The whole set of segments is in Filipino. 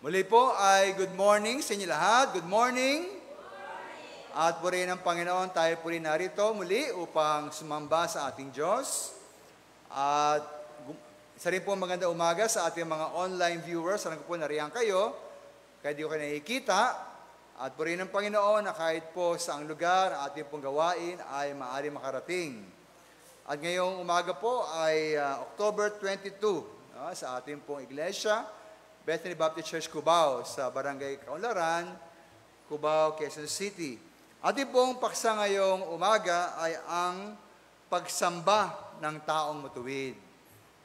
Muli po ay good morning sa inyo lahat. Good morning. At purihin ng Panginoon, tayo po rin narito muli upang sumamba sa ating Diyos. At isa rin po maganda umaga sa ating mga online viewers. Alam ko po nariyan kayo, kaya di ko kayo nakikita. At purihin ng Panginoon na kahit po sa ang lugar, ating pong gawain ay maaari makarating. At ngayong umaga po ay October 22 sa ating pong iglesia, Bethany Baptist Church, Cubao, sa Barangay Kaunlaran, Cubao, Quezon City. Ating pong paksa ngayong umaga ay ang pagsamba ng taong matuwid.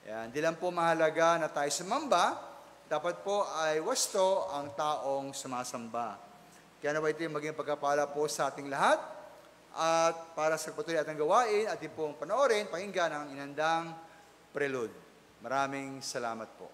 Yan, di lang po mahalaga na tayo sumamba, dapat po ay wasto ang taong sumasamba. Kaya nawa ito yung maging pagkapala po sa ating lahat. At para sa patuloy ating gawain, ating pong panoorin, pakinggan ang inandang prelude. Maraming salamat po.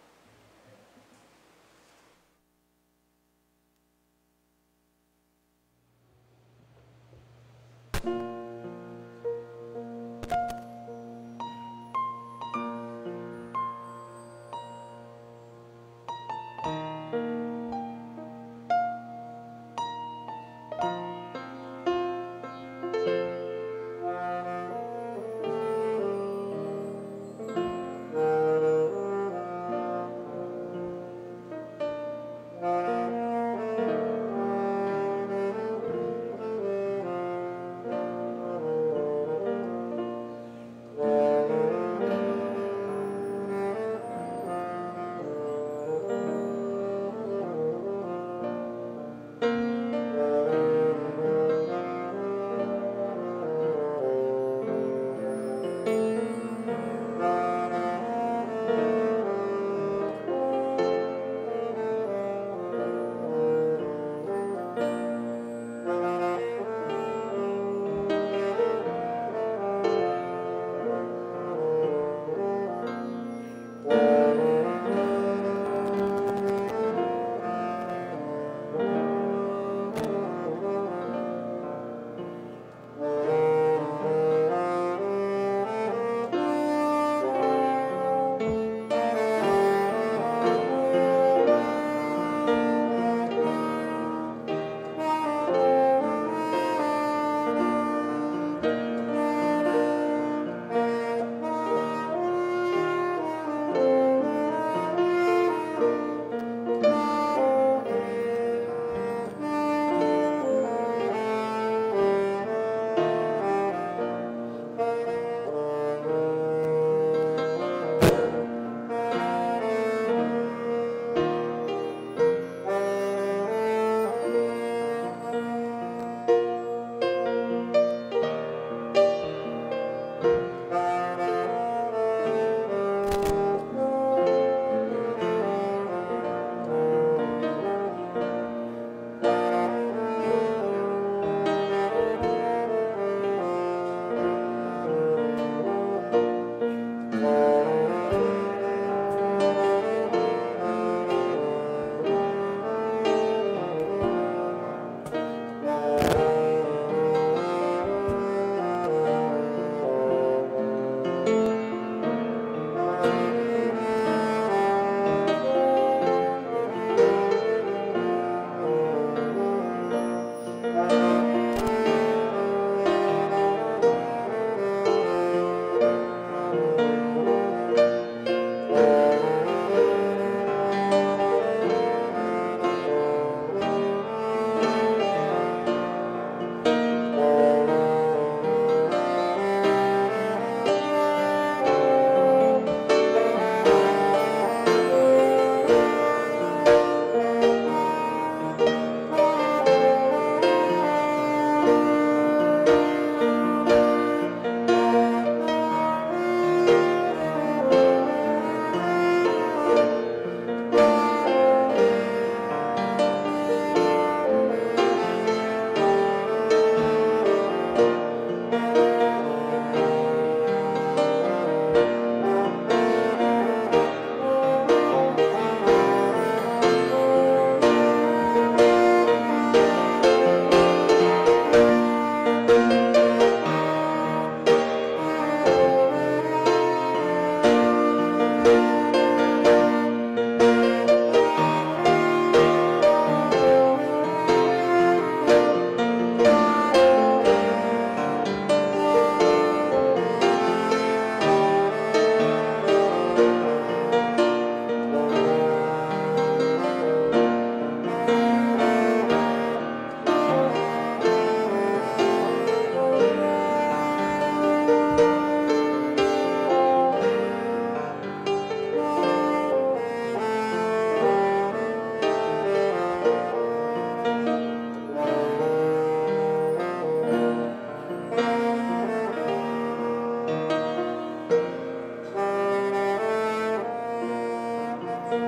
Tunay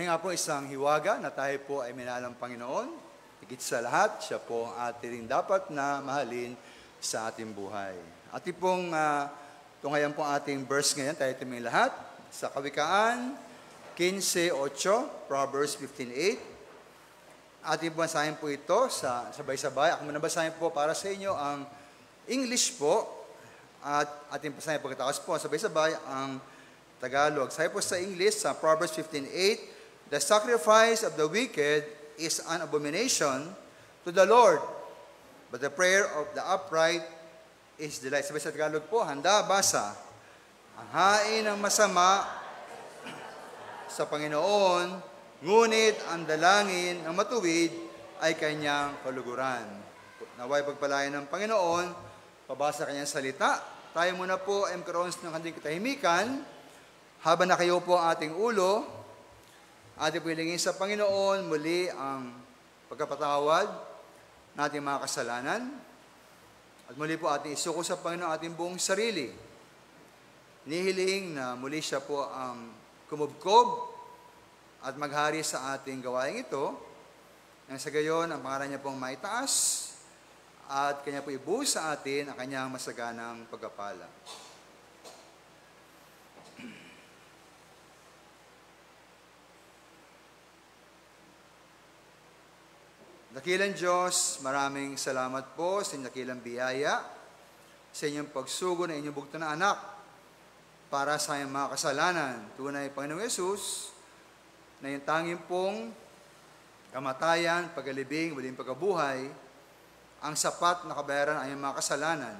nga po isang hiwaga na tayo po ay minahal ng Panginoon. Higit sa lahat, siya po ang ating dapat na mahalin sa ating buhay. Ating pong tunghayan po ating verse ngayon, tayo tumingin lahat. Sa Kawikaan 15:8, Proverbs 15:8. Ating po basahin po ito sa sabay-sabay. Ako muna basahin po para sa inyo ang English po. At ating basahin po katapos po sabay-sabay ang Tagalog. Sabi po sa English, sa Proverbs 15:8, "The sacrifice of the wicked is an abomination to the Lord, but the prayer of the upright is delight." Sabi sa Tagalog po, handa, basa. "Ang hain ng masama sa Panginoon, ngunit ang dalangin ng matuwid ay kanyang kaluguran." Naway pagpalain ng Panginoon, pabasa kanyang salita. Tayo muna po ay magkaroon ng kanding katahimikan. Habang na kayo po ang ating ulo, ating pilingin sa Panginoon muli ang pagkapatawad ng ating mga kasalanan. At muli po ating isuko sa Panginoon ating buong sarili. Nihiling na muli siya po ang kumubkob at maghari sa ating gawain ito. Nang sa gayon, ang pangalan niya pong maitaas at kanya po ibuhos sa atin ang kanyang masaganang pagpapala. Dakilang Diyos, maraming salamat po sa inyong dakilang biyaya, sa inyong pagsugo ng inyong bugto na anak para sa inyong mga kasalanan. Tunay, Panginoong Yesus, na yung tanging pong kamatayan, pagalibing, muling pagkabuhay, ang sapat na kabayaran ang inyong mga kasalanan.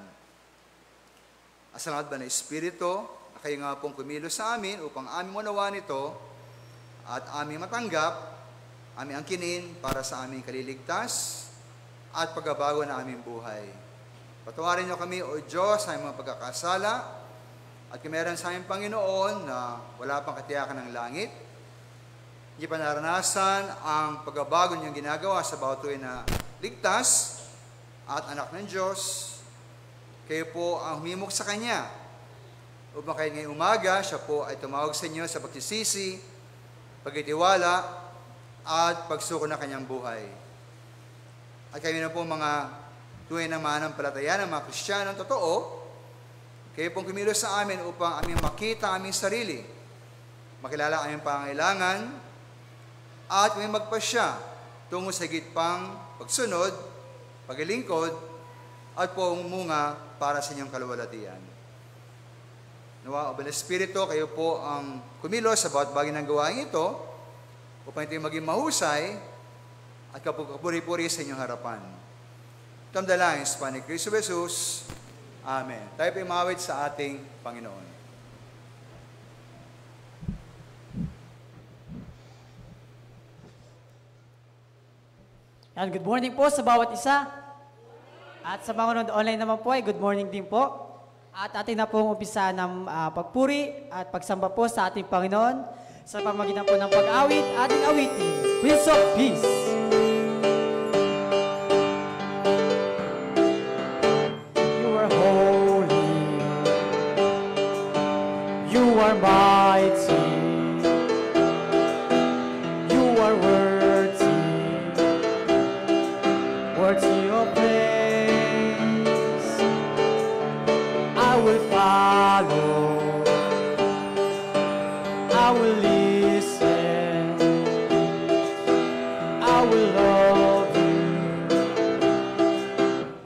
Asalamat ba na Espiritu, na kayo nga pong kumilos sa amin upang aming manawa nito at aming matanggap, aming angkinin para sa aming kaliligtas at pagbabago ng aming buhay. Patawarin niyo kami, O Diyos, sa aming mga pagkakasala at kung meron sa aming Panginoon na wala pang katiyakan ng langit, hindi pa naranasan ang pagbabago niyong ginagawa sa bawat tuwing na ligtas at anak ng Diyos, kayo po ang humimok sa Kanya. Upang kayo ngayong umaga, siya po ay tumawag sa inyo sa pagsisisi, pagtitiwala, at pagsuko ng kanyang buhay. At kayo na po mga tunay na mananampalataya ng mga Kristiyanong totoo, kayo pong kumilos sa amin upang aming makita aming sarili, makilala aming pangailangan, at kami magpasya tungo sa higit pang pagsunod, paglilingkod, at pumunga para sa inyong kaluwalhatian. Nawa, O Banal Espiritu, kayo po ang kumilos sa bawat bagay ng gawain ito, upang ito maging mahusay at kapuri-puri sa inyong harapan. Ito ang dalangin sa Panginoon Kristo Jesus. Amen. Tayo po imawit sa ating Panginoon. And good morning po sa bawat isa. At sa mga nanonood online naman po ay good morning din po. At atin na pong umpisa ng pagpuri at pagsamba po sa ating Panginoon sa pamamagitan po ng pag-awit, ating awitin, Prince of Peace. You are holy, you are mighty, you are worthy, worthy of praise. I will follow, I will listen, I will love you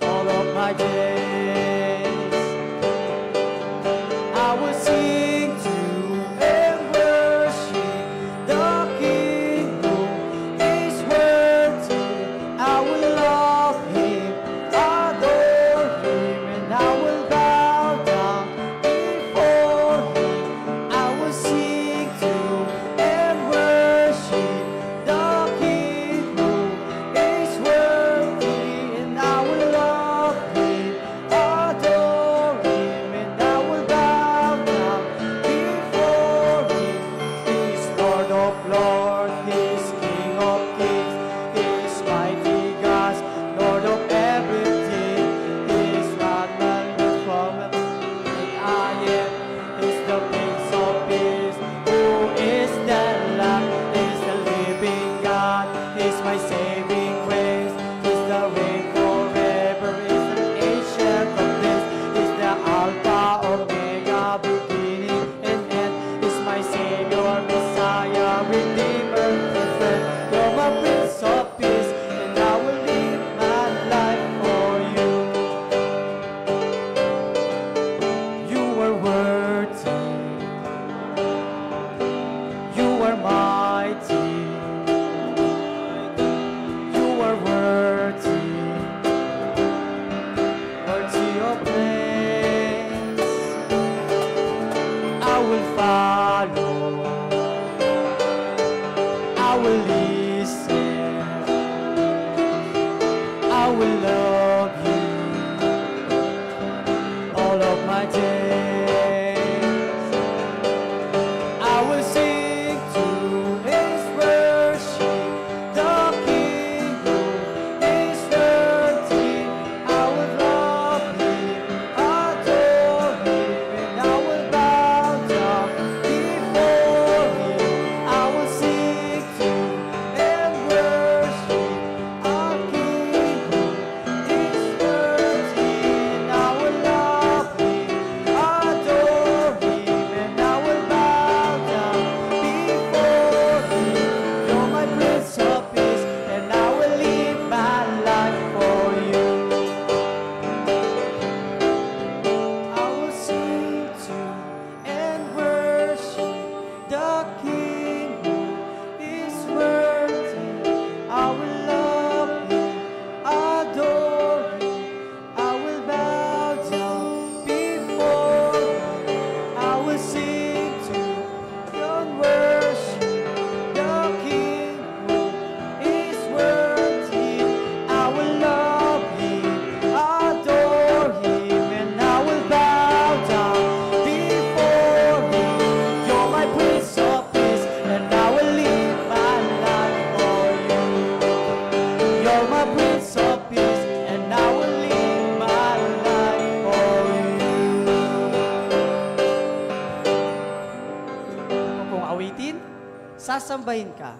all of my days. I will sing to and worship the King who is worthy. I will love Him, adore Him, and I will bow down before my days. I will sing to His worship, the King who is worthy. I will love Him, adore Him, and I will bow down before Him. I will sing to and worship our King who is worthy. And I will love Him, adore Him, and I will bow down before Him. You're my Prince of Peace, and I will live my life for You. I will sing to and worship the King who is worthy. I will love Him, adore Him. I will bow down before Him. I will sing to and worship the King who is worthy. I will love Him, adore Him, and I will bow down before Him. You're my Prince of Peace, and I will live my life for You. You're my Prince of Peace, and I will live my life for You. Ako pong awitin, sasambahin ka.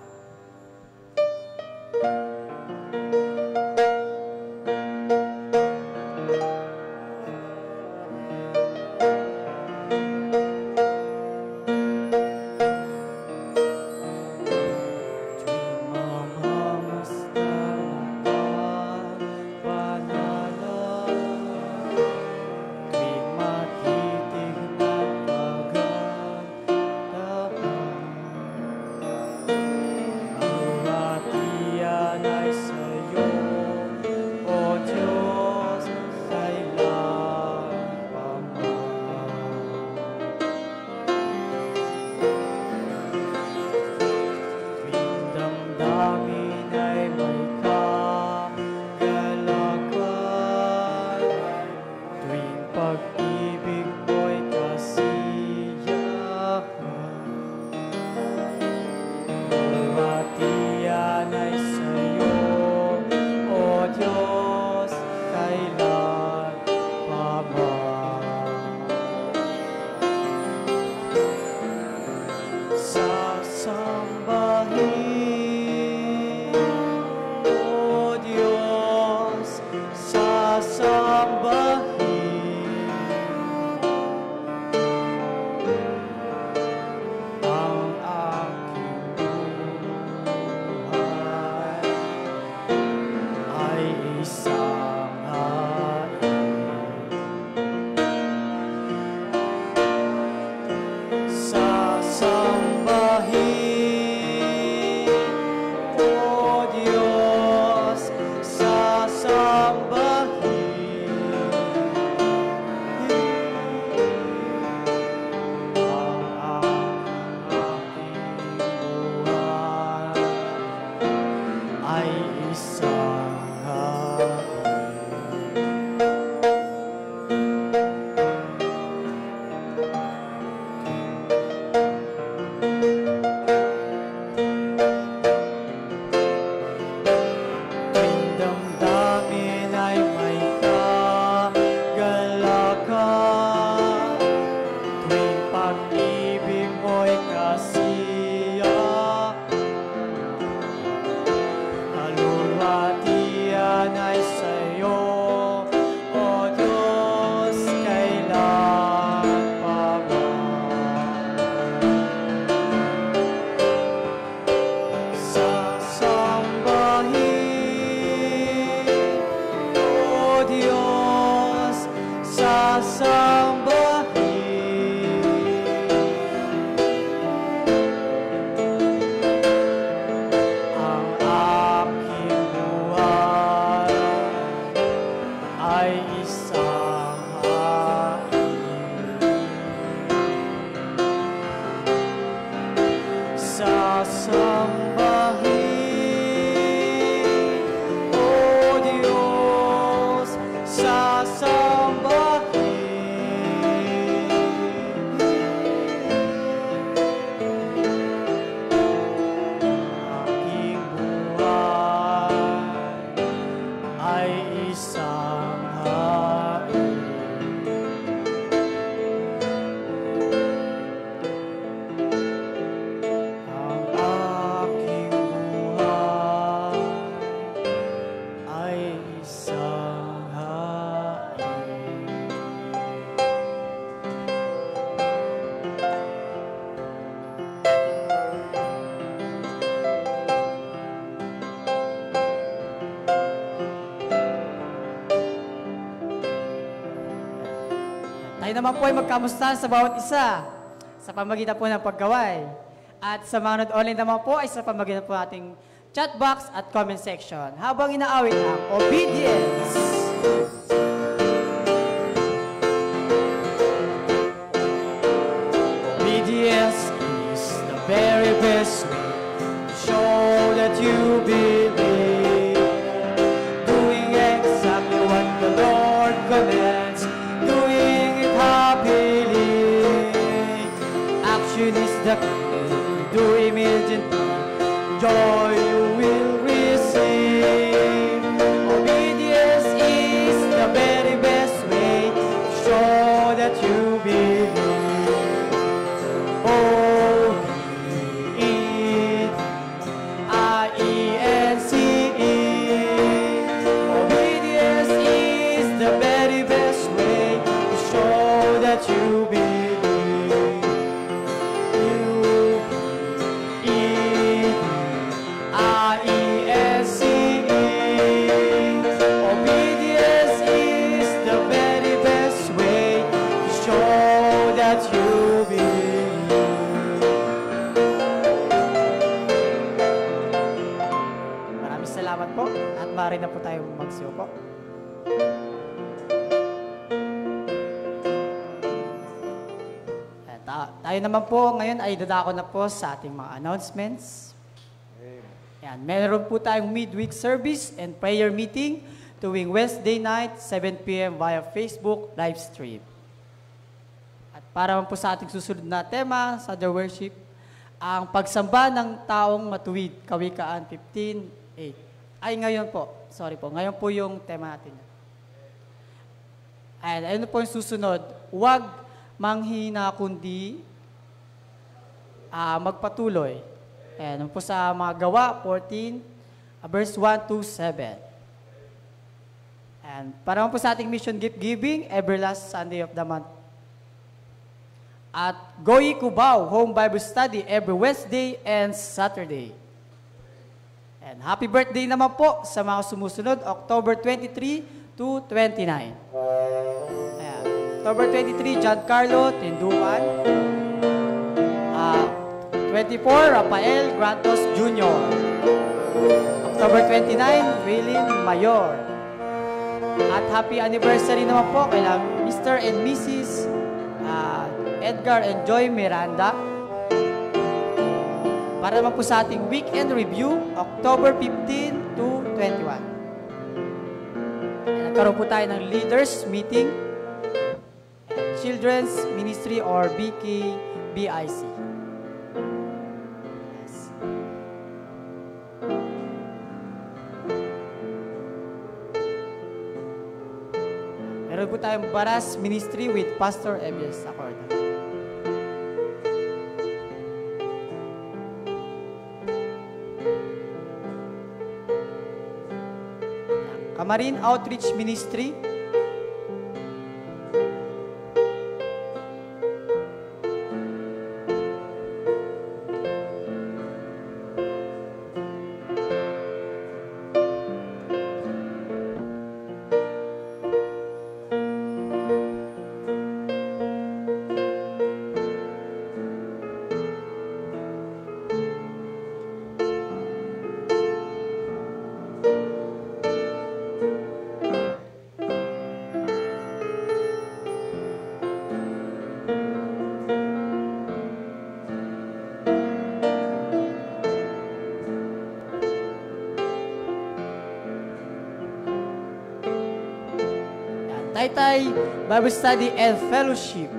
Pag-ibig mo'y kasiyahan, luwatian ay sa'yo, O Diyos, kailan pa man. Sasambahin, O Diyos, sasambahin. Ang aking buhay ay isang hain. Sasambahin, O Diyos, sasambahin. Ay isang tuwing damdamin ay may kagalakan, tuwing pag-ibig mo'y kasiyahan, kaluluwatian ay sa'yo, O Diyos, kailan pa man. Sasambahin, O Diyos, sasambahin. Ang aking buhay ay isang hain. Sasambahin, O Diyos, sasambahin. tayo naman po ay magkamustahan sa bawat isa sa pamagitan po ng paggaway. At sa mga online naman po ay sa pamagitan po ating chat box at comment section habang inaawit ang obedience. Obedience is the very best way to show that you believe. Doing exactly what the Lord commands, doing it happily. Action is the key, do immediately, joy you will receive. Obedience is the very best way to show that you believe. You believe, obedience is the very best way to show that you believe. Maraming salamat po at maaari na po tayo magsiupo. Tayo naman po ngayon ay dadako na po sa ating mga announcements. Yan, meron po tayong midweek service and prayer meeting tuwing Wednesday night, 7 p.m. via Facebook live stream. At para po sa ating susunod na tema sa The Worship, ang pagsamba ng taong matuwid, Kawikaan 15:8. Ay ngayon po, ngayon po yung tema natin. And ano po yung susunod? Huwag manghina kundi magpatuloy. Ayan, po sa mga Gawa 14, verse 1 to 7. And para po sa ating mission gift giving, every last Sunday of the month. At Goyi Cubao Home Bible Study every Wednesday and Saturday. And happy birthday naman po sa mga sumusunod, October 23 to 29. Ayan. October 23, Giancarlo Tinduan. 24, Rafael Grantos Jr. October 29, Wilin Mayor. At happy anniversary naman po kay Mr. and Mrs. Edgar and Joy Miranda. Para naman po sa ating weekend review, October 15 to 21. Nagkaroon po tayo ng leaders meeting, Children's Ministry or BKBIC. Meron po tayong Baras Ministry with Pastor Ebias Acorda. Kamarin Outreach Ministry. Taytay Bible Study and Fellowship.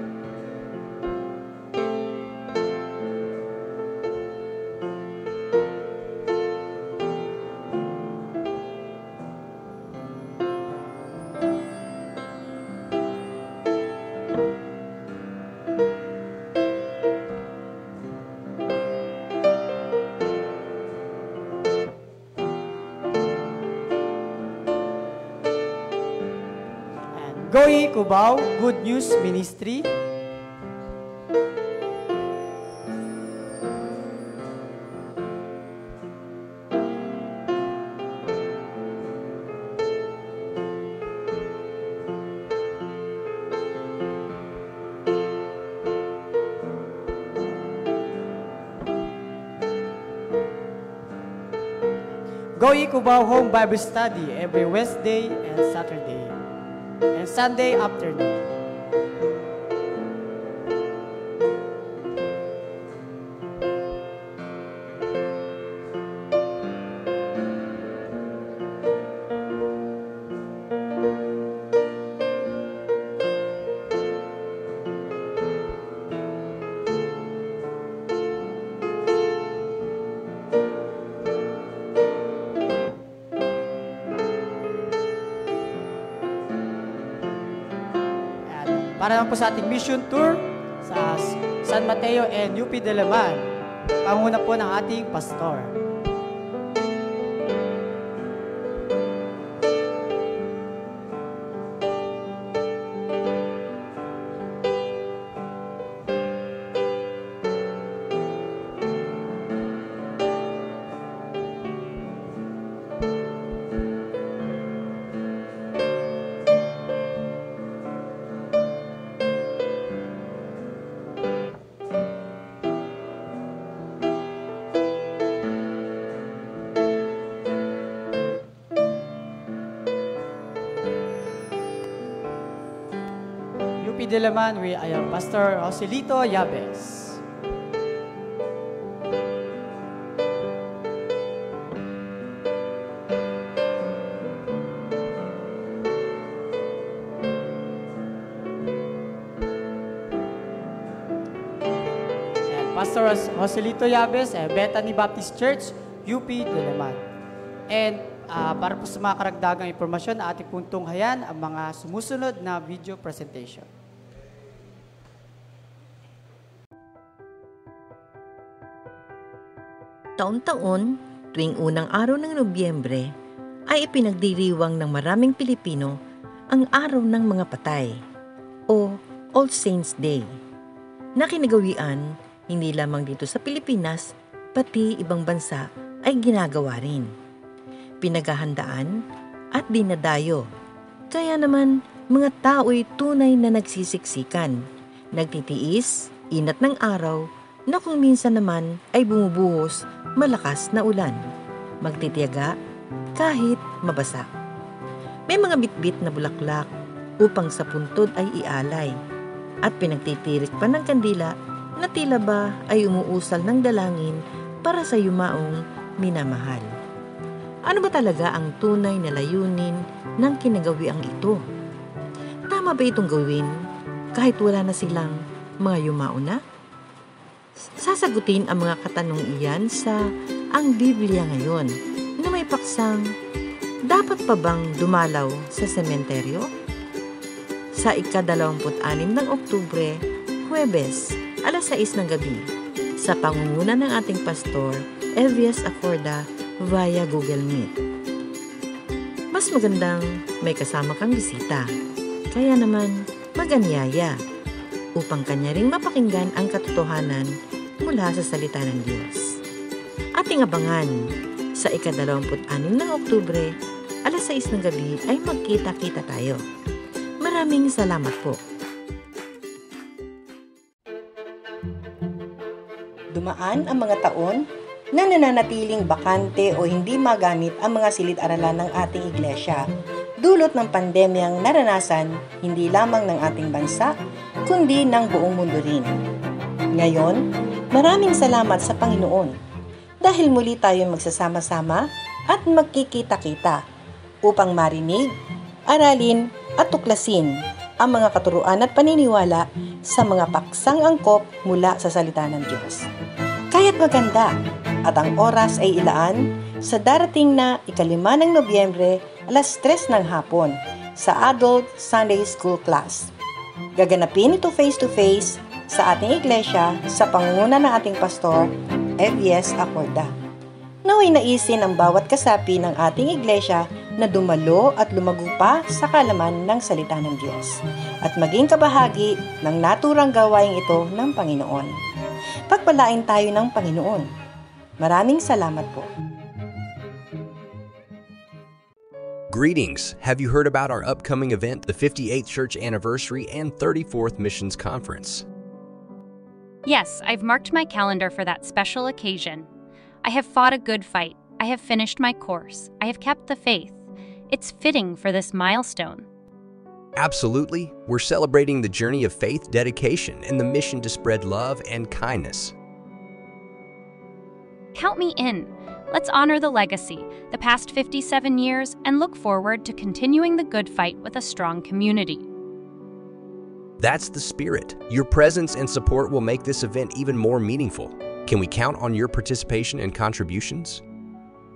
Goyi Cubao Good News Ministry. Ongoing Cubao Home Bible Study every Wednesday and Saturday and Sunday afternoon. Para naman po sa ating mission tour sa San Mateo and UP Diliman, panguna po ng ating pastor. UP Diliman, I am Pastor Joselito Yabes. And Pastor Joselito Yabes, Bethany Baptist Church, UP Diliman. And para po sa mga karagdagang impormasyon, ating pong tunghayan ang mga sumusunod na video presentation. Taon-taon, tuwing unang araw ng Nobyembre, ay ipinagdiriwang ng maraming Pilipino ang Araw ng Mga Patay o All Saints Day, na kinagawian hindi lamang dito sa Pilipinas, pati ibang bansa ay ginagawa rin. Pinaghahandaan at dinadayo, kaya naman mga tao'y tunay na nagsisiksikan, nagtitiis, inat ng araw, na kung minsan naman ay bumubuhos malakas na ulan, magtitiyaga kahit mabasa. May mga bitbit na bulaklak upang sa puntod ay ialay at pinagtitirik pa ng kandila na tila ba ay umuusal ng dalangin para sa yumaong minamahal. Ano ba talaga ang tunay na layunin ng kinagawiang ito? Tama ba itong gawin kahit wala na silang mga yumao na? Sasagutin ang mga katanong iyan sa Ang Biblia Ngayon na may paksang, dapat pa bang dumalaw sa sementeryo? Sa ika-26 ng Oktubre, Huwebes, alas 6 ng gabi, sa pangunguna ng ating pastor, Elvias Acorda, via Google Meet. Mas magandang may kasama kang bisita, kaya naman mag-anyaya upang kanya ring mapakinggan ang katotohanan mula sa salita ng Diyos. Ating abangan sa ika-26 ng Oktubre, alas 6 ng gabi ay magkita-kita tayo. Maraming salamat po. Dumaan ang mga taon na nananatiling bakante o hindi magamit ang mga silid-aralan ng ating iglesia, dulot ng pandemyang naranasan hindi lamang ng ating bansa, kundi ng buong mundo rin. Ngayon, maraming salamat sa Panginoon dahil muli tayong magsasama-sama at magkikita-kita upang marinig, aralin at tuklasin ang mga katuruan at paniniwala sa mga paksang angkop mula sa salita ng Diyos. Kaya't maganda at ang oras ay ilaan sa darating na ika-5 ng Nobyembre, alas 3 ng hapon sa Adult Sunday School Class. Gaganapin ito face-to-face sa ating iglesia sa pangunguna ng ating pastor, Elvias Acorda. Naway naisin ang bawat kasapi ng ating iglesia na dumalo at lumago pa sa kalaman ng salita ng Diyos at maging kabahagi ng naturang gawain ito ng Panginoon. Pagpalain tayo ng Panginoon. Maraming salamat po. Greetings! Have you heard about our upcoming event, the 58th Church Anniversary and 34th Missions Conference? Yes, I've marked my calendar for that special occasion. I have fought a good fight. I I have finished my course. I have kept the faith. It's fitting for this milestone. Absolutely, we're celebrating the journey of faith, dedication, and the mission to spread love and kindness. Count me in. Let's honor the legacy, the past 57 years, and look forward to continuing the good fight with a strong community. That's the spirit. Your presence and support will make this event even more meaningful. Can we count on your participation and contributions?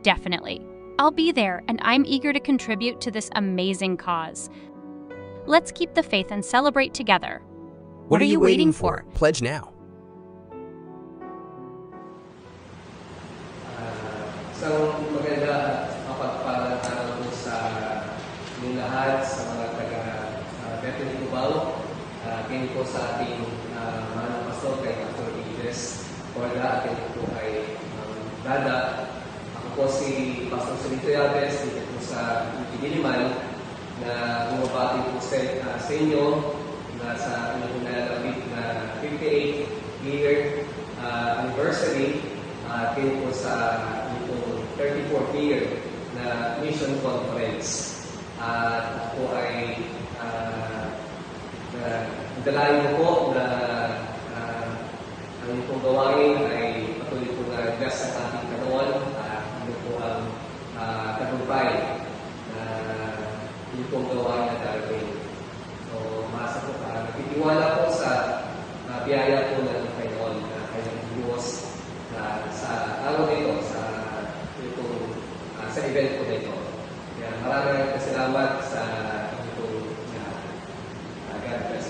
Definitely. I'll be there, and I'm eager to contribute to this amazing cause. Let's keep the faith and celebrate together. What are you waiting for? Pledge now. Isang maganda at mapagpalang araw po sa inyong lahat, sa mga taga-Bethany Cubao. Kayo po sa ating mahal na pastor, kay Pastor Idris Corda, at kayo po ay Dada. Ako po si Pastor Solito Yabes, dito po sa Diliman, na bumabati po sa inyo na sa inyong nalalapit na 58th year anniversary. Kayo po sa 34th year na mission conference. At ako ay dalayan mo po na ang inyong pong gawain ay patuloy po na gas sa ating katawan. Ito po ang tagumpay na inyong pong gawain na darating. So, maasa po nagtitiwala po sa biyaya po ng Panginoon na kanyang Diyos sa araw na ito, sa event po na ito. Kaya maraming salamat sa itong God bless.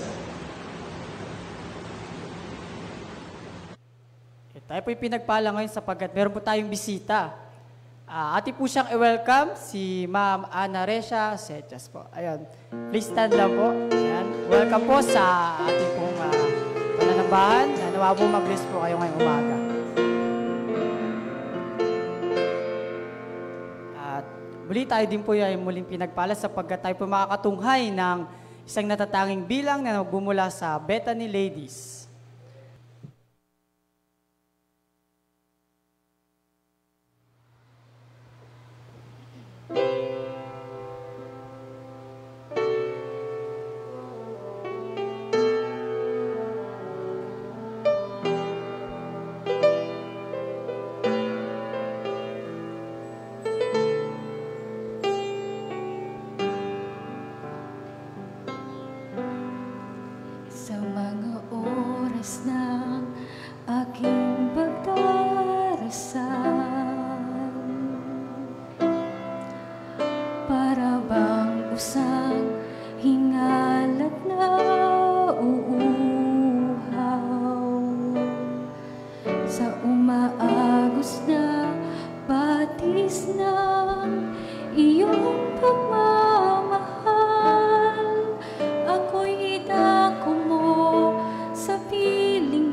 Tayo po'y pinagpala ngayon sapagkat meron po tayong bisita. Atin po siyang i-welcome, si Ma'am Ana Resha Sechas po. Ayun, please stand lang po. Ayan. Welcome po sa ating pong pananabahan. Nawa po mag-bless po kayo ngayong umaga. Muli tayo din po ay muling pinagpala sapagkat tayo po makakatunghay ng isang natatanging bilang na nagbumula sa Bethany Ladies. Sa mga oras ng aking pagdarasal, para bang usang hingalak na uuhaw, sa umaagos na batis ng iyong pagmamahal, ako'y idako mo sa piling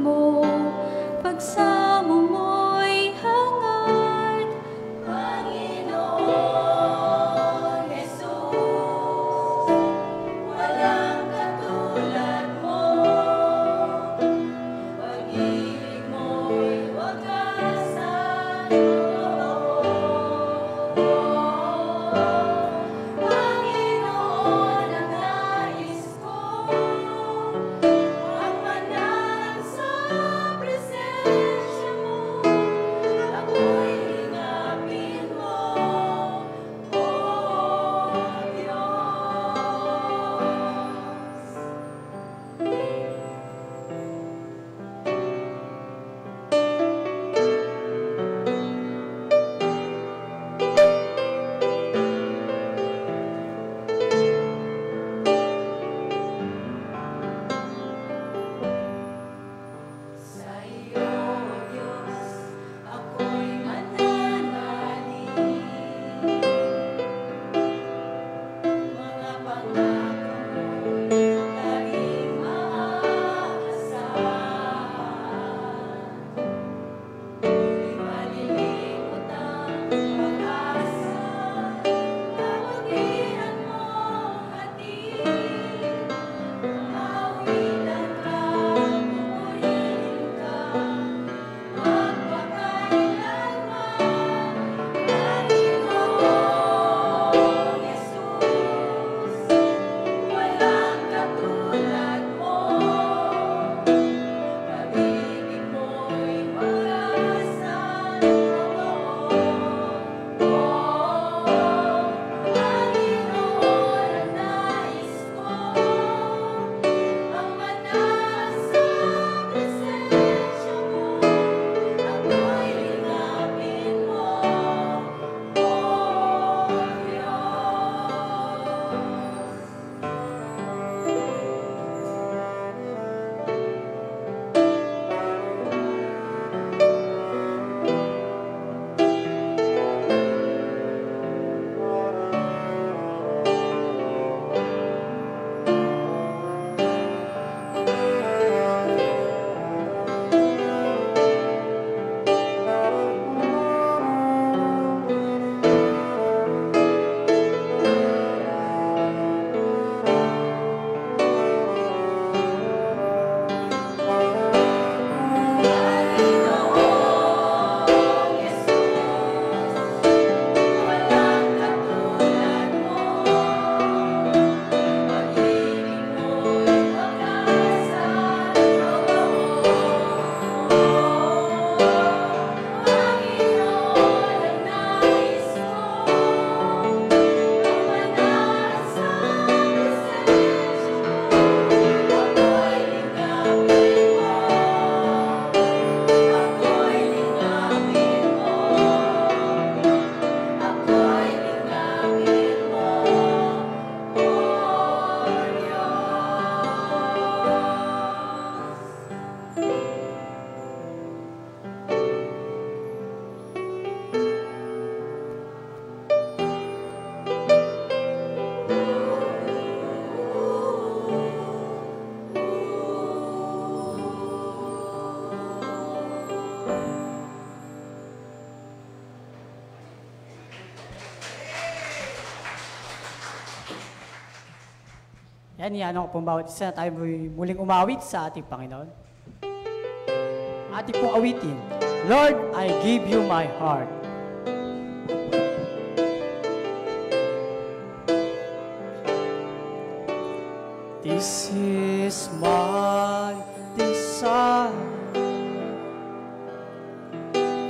Ayan, iyan ko pong bawat isa na tayo muling umawit sa ating Panginoon. Ating pong awitin, Lord, I give you my heart. This is my desire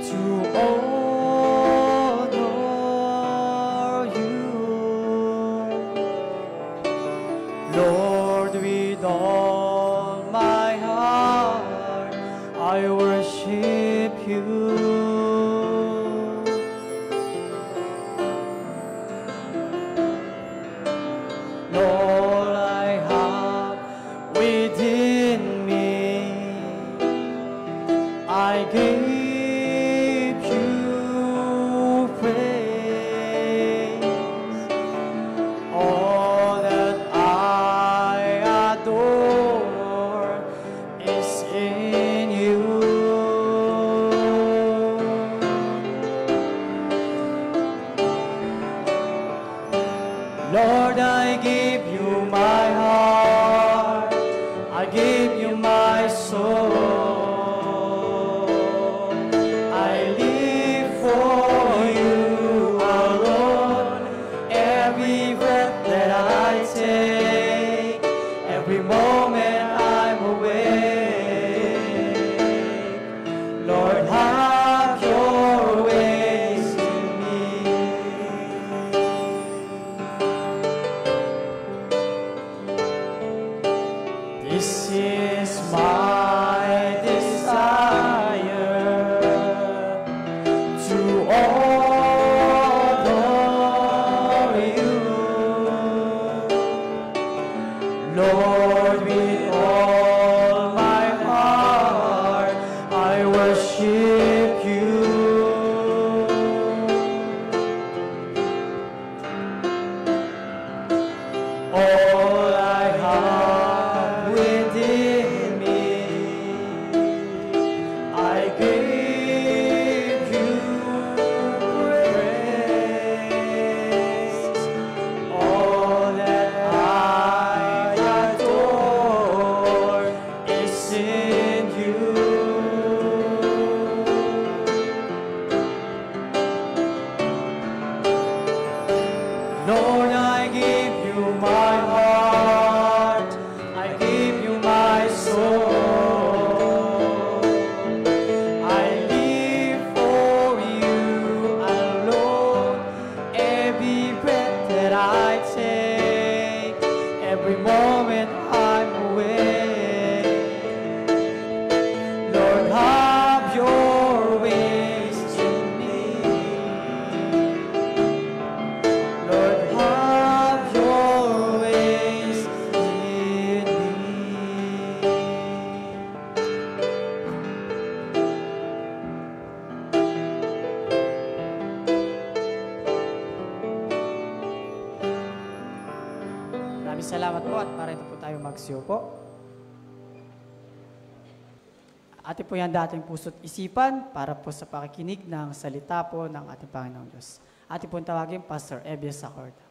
to honor you, Lord, with all my heart I worship you. Lord, I have within me, I give you praise. All that I adore is in you. Lord, I give you my heart, I give you my soul. I live for you alone, every breath that I take, every moment I'm awake. Lord, have your ways in me. This is my desire to honor you, Lord, with all my heart I worship you. All I have within me, I give you praise. All that I adore is in you. Lord, I give you my heart, I give you my soul. I live for you alone, every breath that I take, every moment I'm awake. Lord, have your ways in me. Lord, have your ways in me. Maraming salamat po at para ito po tayo magsiupo. Ate po yan dating puso't isipan para po sa pakikinig ng salita po ng ating Panginoong Diyos. Ate po tawagin Pastor Ebiel Sacorda.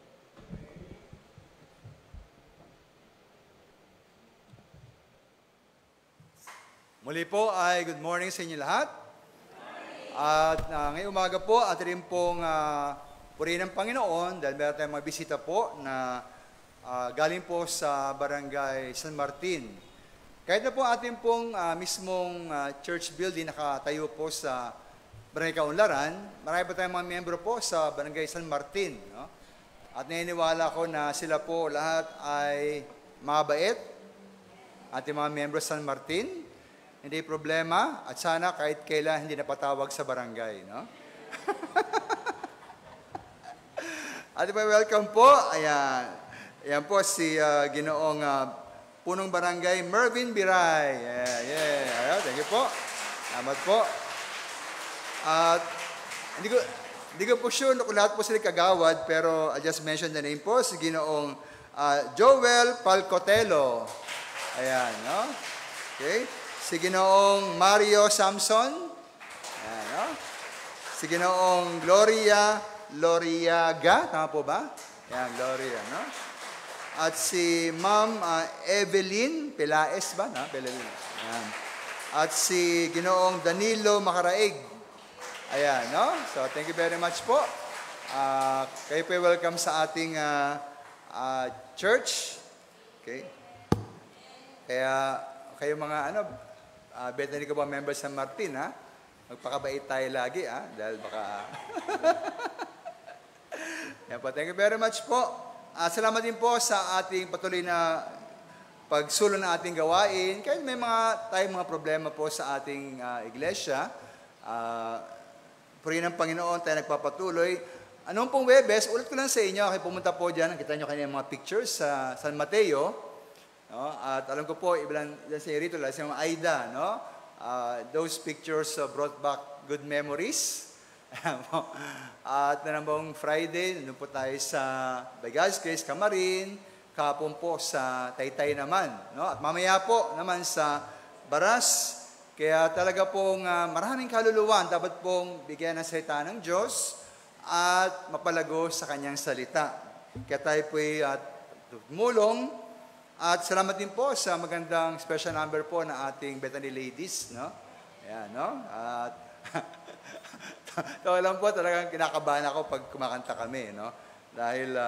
Muli po ay good morning sa inyo lahat. At ngayong umaga po, at rin pong purihin ng Panginoon dahil meron tayong mga bisita po na galing po sa Barangay San Martin. Kahit na po ating pong mismong church building nakatayo po sa Barangay Kaunlaran, marami pa tayong mga miyembro po sa Barangay San Martin. No? At naniniwala ko na sila po lahat ay mabait, ating mga miyembro sa San Martin. Hindi problema at sana kahit kailan hindi napatawag sa barangay. No? At welcome po. Ayan. Ayan po si Ginoong Punong Barangay Mervin Biray. Ayan, thank you po. Salamat po. At hindi ko po sure kung lahat po sila kagawad, pero I just mentioned the name po, si Ginoong Joel Palcotelo. Ayan, no? Okay. Si Ginoong Mario Samson. Ayan, no? Si Ginoong Gloria Loriaga. Tama po ba? Ayan, Gloria, no? At si Ma'am Evelyn Pelaes ba? Na? Evelyn. Ayan. At si Ginoong Danilo Makaraig. Ayan, no? So, thank you very much po. Kayo po welcome sa ating church. Okay? Kaya, kayo mga, Bethany ko ba members ng Martin, ha? Magpakabait tayo lagi, ha? Dahil baka... Yan po, thank you very much po. Salamat din po sa ating patuloy na pagsulong ng ating gawain. Kahit may tayong mga problema po sa ating iglesia, purihin ng Panginoon, tayo nagpapatuloy. Anong pong Webes, ulit ko lang sa inyo, kayo pumunta po dyan, nakita nyo kanina mga pictures sa San Mateo. No? At alam ko po, ilan sa inyo rito, lalo sa mga Aida, no? Those pictures brought back good memories. At nanambong Friday, nandun po tayo sa by God's Grace, Camarin, kahapon po sa Taytay naman. No? At mamaya po naman sa Baras. Kaya talaga pong maraming kaluluwan dapat pong bigyan ng salita ng Diyos at mapalago sa kanyang salita. Kaya tayo po'y tumulong at salamat din po sa magandang special number po na ating Bethany Ladies. No? Ayan, no? At ito lang po, talagang kinakabahan ako pag kumakanta kami. No? Dahil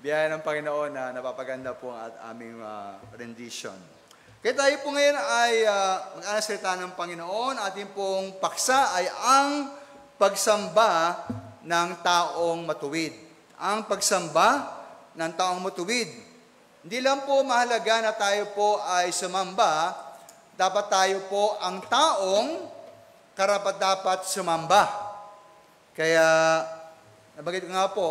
biyaya ng Panginoon na napapaganda po ang aming rendition. Kaya tayo po ngayon ay mag-anasalita ng Panginoon. Ating pong paksa ay ang pagsamba ng taong matuwid. Ang pagsamba ng taong matuwid. Hindi lang po mahalaga na tayo po ay sumamba, dapat tayo po ang taong karapat-dapat sumamba. Kaya, nabanggit ko nga po,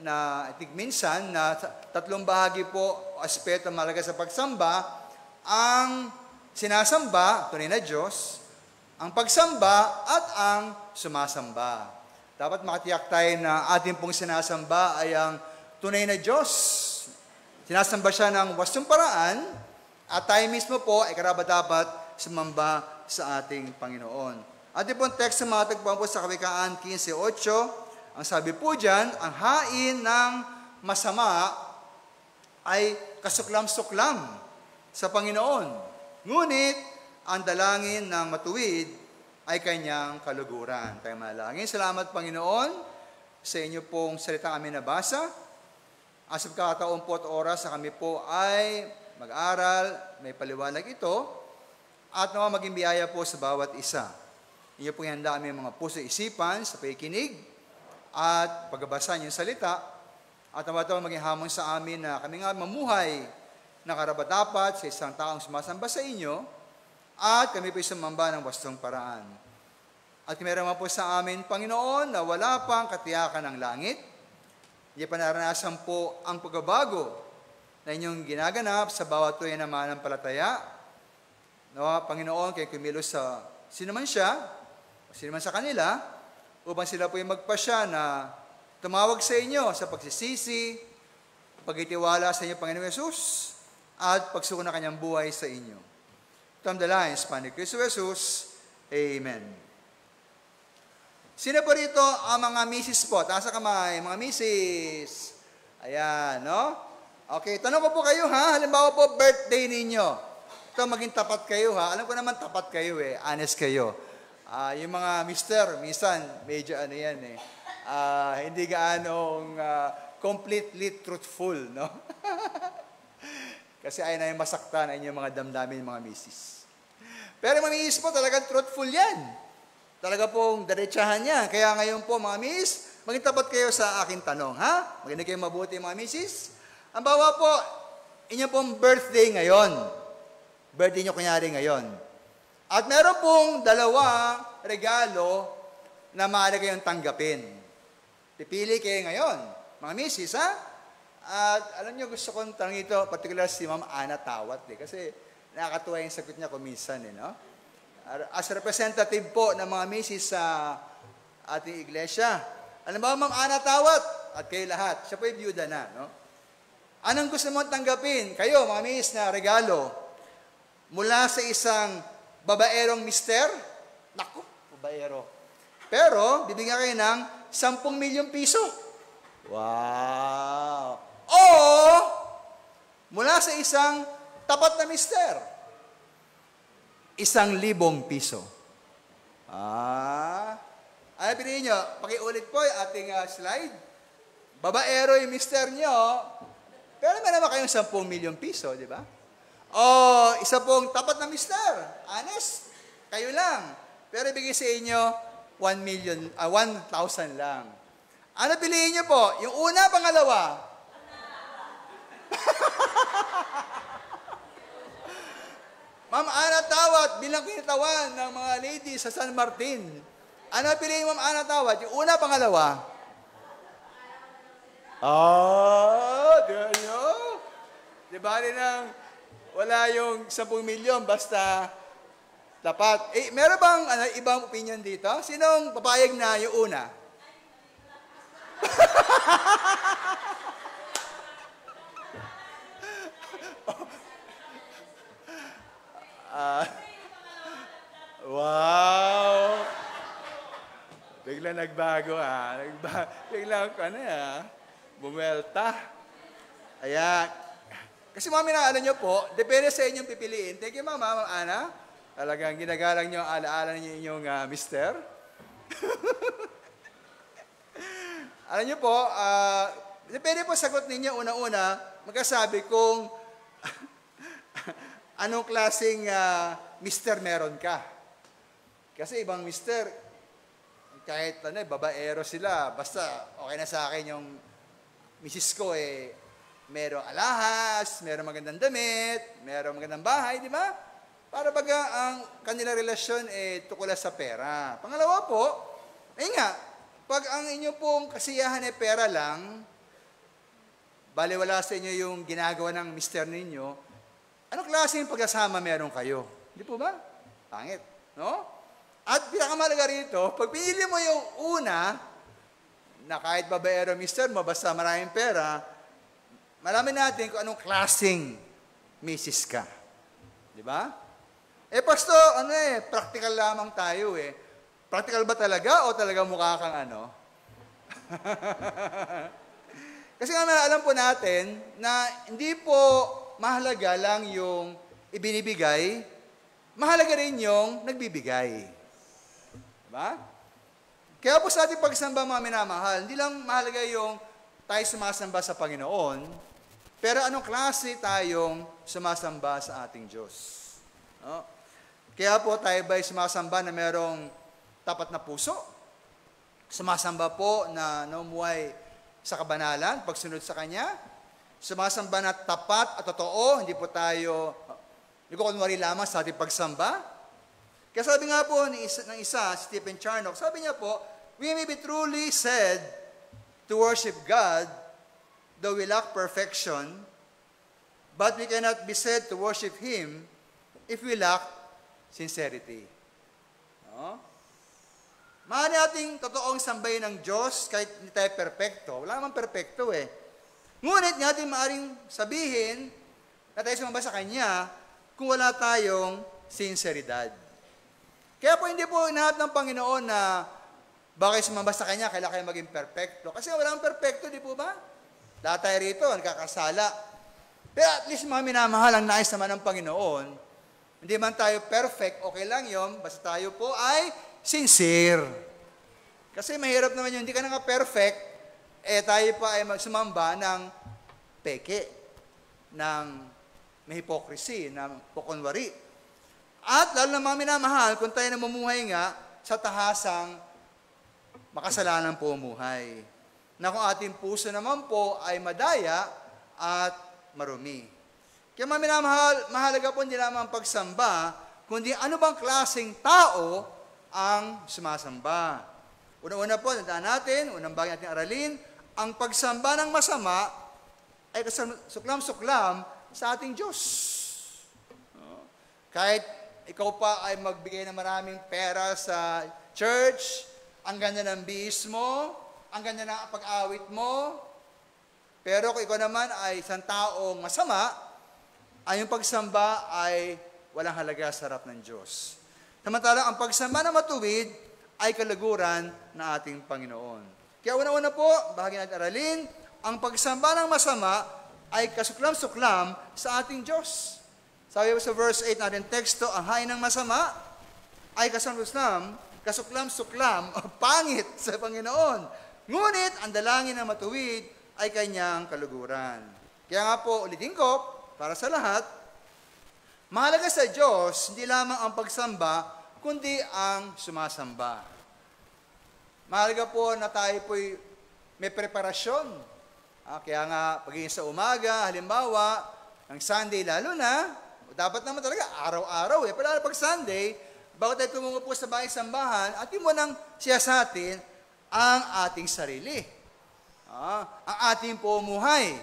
na I think minsan, na tatlong bahagi po, aspeto mahalaga sa pagsamba, ang sinasamba, tunay na Diyos, ang pagsamba at ang sumasamba. Dapat makatiyak tayo na ating pong sinasamba ay ang tunay na Diyos. Sinasamba siya ng wastong paraan at tayo mismo po ay karapat-dapat sumamba sa ating Panginoon. Ating pong text sa mga tagpuan po sa Kawikaan 15:8, ang sabi po dyan, ang hain ng masama ay kasuklam-suklam sa Panginoon. Ngunit, ang dalangin ng matuwid ay kanyang kaluguran. Tayo manalangin. Salamat, Panginoon, sa inyo pong salita kami nabasa. Asap kakataon po at oras na kami po ay mag-aral, may paliwanag ito, at nawa maging biyaya po sa bawat isa. Inyo pong ihanda kami mga puso isipan sa pakikinig at pagbabasa niyong salita, at nawa ito maging hamon sa amin na kami nga mamuhay na karapat-dapat sa isang taong sumasamba sa inyo, at kami po sumamba ng wastong paraan. At meron po sa amin, Panginoon, na wala pang katiyakan ng langit, hindi pa naranasan po ang pagbabago na inyong ginaganap sa bawat tuwing na mananampalataya. No, Panginoon, kayo kumilos sa sino man siya, o sino man sa kanila, upang sila po yung magpasya na tumawag sa inyo sa pagsisisi, pagtitiwala sa inyo, Panginoon Yesus, at pagsuko na kanyang buhay sa inyo. Ito ang dalangin sa Panginoon Kristo Jesus. Amen. Sino po rito ang mga misis po? Taas sa kamay, mga misis. Ayan, no? Okay, tanong ko po kayo ha. Halimbawa po, birthday ninyo. Ito, maging tapat kayo ha. Alam ko naman tapat kayo eh. Honest kayo. Yung mga mister, minsan, medyo ano yan eh. Hindi gaanong completely truthful, no? Kasi ayaw na yung masaktan ay yung mga damdamin ng mga misis. Pero mga misis po, talagang truthful yan. Talaga pong diretsahan niya. Kaya ngayon po, mga miss, maging tapat kayo sa aking tanong, ha? Maganda kayo mabuti, mga misis. Ang bawa po, inyong pong birthday ngayon. Birthday nyo kunyari ngayon. At meron pong dalawang regalo na maaari kayong tanggapin. Pipili kayo ngayon, mga misis, ha? At alam nyo, gusto kong tanong ito, particular si Ma'am Ana Tawat, kasi nakakatuwa yung sagot niya kuminsan, no? As representative po ng mga misis sa ating iglesia. Alam ba, Ma'am Ana Tawat, at kayo lahat, siya po yung byuda na, no? Anong gusto mong tanggapin? Kayo, mga misis, na regalo mula sa isang babaerong mister? Naku, babaero. Pero, bibigyan kayo ng 10 milyong piso. Wow! O mula sa isang tapat na mister, 1,000 piso. Ano piliin nyo? Pakiulit po yung ating slide. Babaero yung mister nyo, pero may naman kayong 10 milyon piso, di ba? O isa pong tapat na mister, honest, kayo lang. Pero ibigay sa inyo 1,000 lang. Ano piliin nyo po? Yung una, pangalawa? Ma'am Ana Tawat, bilang kinitawan ng mga ladies sa San Martin. Ano piliin Ma'am Ana Tawat? Yung una, pangalawa? There you go. Di ba rin wala yung 10 milyon, basta tapat. Meron bang ibang opinion dito? Sinong papayag na yung una? Wow! Biglang nagbago Biglang bumwelta. Ayan. Kasi mami na alam nyo po, depende sa inyong pipiliin. Thank you, Ma'am Ana. Talagang ginagalang nyo, alaala niyo inyong mister. Alam nyo po, depende po sagot ninyo una-una, magkasabi kung anong klaseng mister meron ka. Kasi ibang mister, kahit babaero sila, basta okay na sa akin yung misis ko merong alahas, merong magandang damit, merong magandang bahay, di ba? Para baga ang kanilang relasyon tukol sa pera. Pangalawa po, pag ang inyo pong kasiyahan pera lang, baliwala sa inyo yung ginagawa ng mister ninyo, anong klaseng pagkasama meron kayo? Di po ba? Pangit, no? At pinakamalaga rito, pag pinili mo yung una, na kahit babaero mister mo, basta maraming pera, malaman natin kung anong klaseng misis ka. Di ba? Pastor, practical lamang tayo Practical ba talaga o talaga mukha kang Kasi alam po natin na hindi po mahalaga lang yung ibinibigay, mahalaga rin yung nagbibigay. Diba? Kaya po sa ating pagsamba mga minamahal, hindi lang mahalaga yung tayo sumasamba sa Panginoon, pero anong klase tayong sumasamba sa ating Diyos. No? Kaya po tayo ba'y sumasamba na merong tapat na puso? Sumasamba po na naumuhay sa kabanalan, pagsunod sa Kanya? Sumasamba na tapat at totoo, hindi po tayo nagkukunwari lamang sa ating pagsamba? Kaya sabi nga po ng isa, Stephen Charnock, sabi niya po, we may be truly said to worship God, though we lack perfection, but we cannot be said to worship Him if we lack sincerity. No? Mahal nating totoong sambahin ng Diyos kahit hindi tayo perfecto. Wala naman perfecto Ngunit natin maaaring sabihin na tayo sumamba sa Kanya kung wala tayong sinseridad. Kaya po hindi po inahat ng Panginoon na bakit sumamba sa Kanya, kailangan kayo maging perfecto. Kasi walang perfecto, di po ba? Lahat tayo rito, nagkakasala. Pero at least mga minamahal ang nais naman ng Panginoon. Hindi man tayo perfect, okay lang yun, basta tayo po ay sincere. Kasi mahirap naman yun, hindi ka na nga perfect, tayo pa ay magsumamba ng peke, ng may hypocrisy, ng pukunwari. At lalo na mga minamahal, kung tayo namumuhay nga sa tahasang makasalanang pumuhay, na kung ating puso naman po ay madaya at marumi. Kaya mga minamahal, mahalaga po hindi lamang pagsamba, kundi ano bang klaseng tao ang sumasamba. Una-una po, tandaan natin, unang bagay natin aralin, ang pagsamba ng masama ay suklam-suklam sa ating Diyos. Kahit ikaw pa ay magbigay ng maraming pera sa church, ang ganda ng bihis mo, ang ganda ng pag-awit mo, pero kung ikaw naman ay isang taong masama, ay yung pagsamba ay walang halaga sa harap ng Diyos. Samantalang ang pagsamba na matuwid ay kalaguran ng ating Panginoon. Kaya una-una po, bahagi natin aralin, ang pagsamba ng masama ay kasuklam-suklam sa ating Diyos. Sabi po sa verse 8 natin teksto, ang hain ng masama ay kasuklam-suklam o pangit sa Panginoon. Ngunit ang dalangin ng matuwid ay kanyang kaluguran. Kaya nga po, ulitin ko, para sa lahat, mahalaga sa Diyos, hindi lamang ang pagsamba, kundi ang sumasamba. Mahalaga po na tayo po'y may preparasyon. Kaya nga, pagiging sa umaga, halimbawa, ng Sunday lalo na, dapat naman talaga araw-araw Pero pag Sunday, bago tayo tumungo po sa bahay sambahan, atin mo nang siyasatin ang ating sarili. Ang ating pumuhay.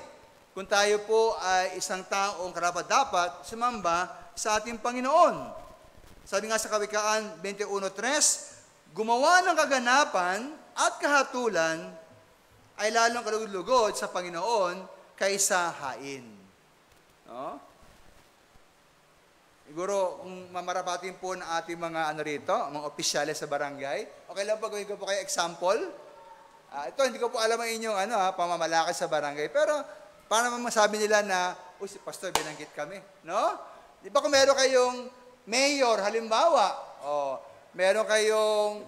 Kung tayo po ay isang taong karapat-dapat sumamba sa ating Panginoon. Sabi nga sa Kawikaan 21:3, gumawa ng kaganapan at kahatulan ay lalong kalugod-lugod sa Panginoon kaysa hain. No? Siguro, kung mamarapatin po ng ating mga mga opisyales sa barangay, okay lang pag gawin ko po kayo example. Ito, hindi ko po alam ang inyong pamamalakad sa barangay, pero paano masabi nila na, si Pastor, binanggit kami. No? Di ba kung meron kayong mayor, halimbawa, meron kayong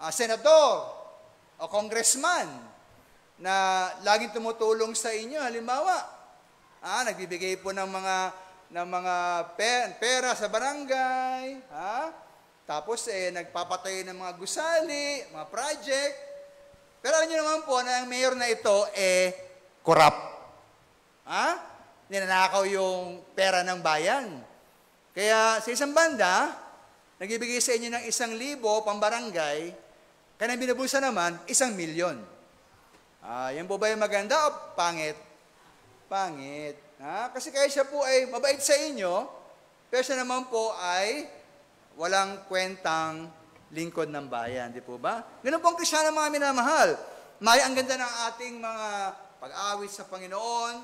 senador, o congressman na laging tumutulong sa inyo, halimbawa, nagbibigay po ng mga pera sa barangay, tapos nagpapatay ng mga gusali, mga project. Pero alam niyo naman po na ang mayor na ito corrupt. Ninanakaw yung pera ng bayan. Kaya sa isang banda, nagbibigay sa inyo ng 1,000 pambarangay, kaya binubulsa naman, 1,000,000. Yan po ba yung maganda o pangit? Pangit. Kasi kaya siya po ay mabait sa inyo, pero siya naman po ay walang kwentang lingkod ng bayan. Di po ba? Ganun po ang Kristiyano mga minamahal. Ang ganda ng ating mga pag-awit sa Panginoon,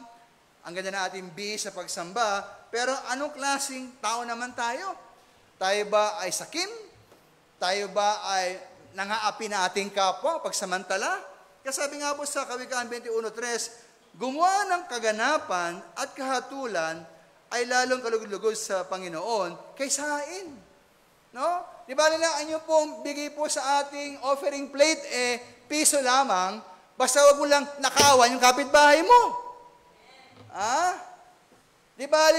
ang ganda ng ating bihis sa pagsamba, pero anong klaseng tao naman tayo? Tayo ba ay sakim? Tayo ba ay nangaapi na ating kapwa pagsamantala? Kasabi nga po sa Kawikaan 21:3, gumawa ng kaganapan at kahatulan ay lalong kalugod-lugod sa Panginoon kaysa hain. No? Di ba nila, anyo pong bigay po sa ating offering plate, piso lamang, basta wag mo lang nakawan yung kapitbahay mo. Di ba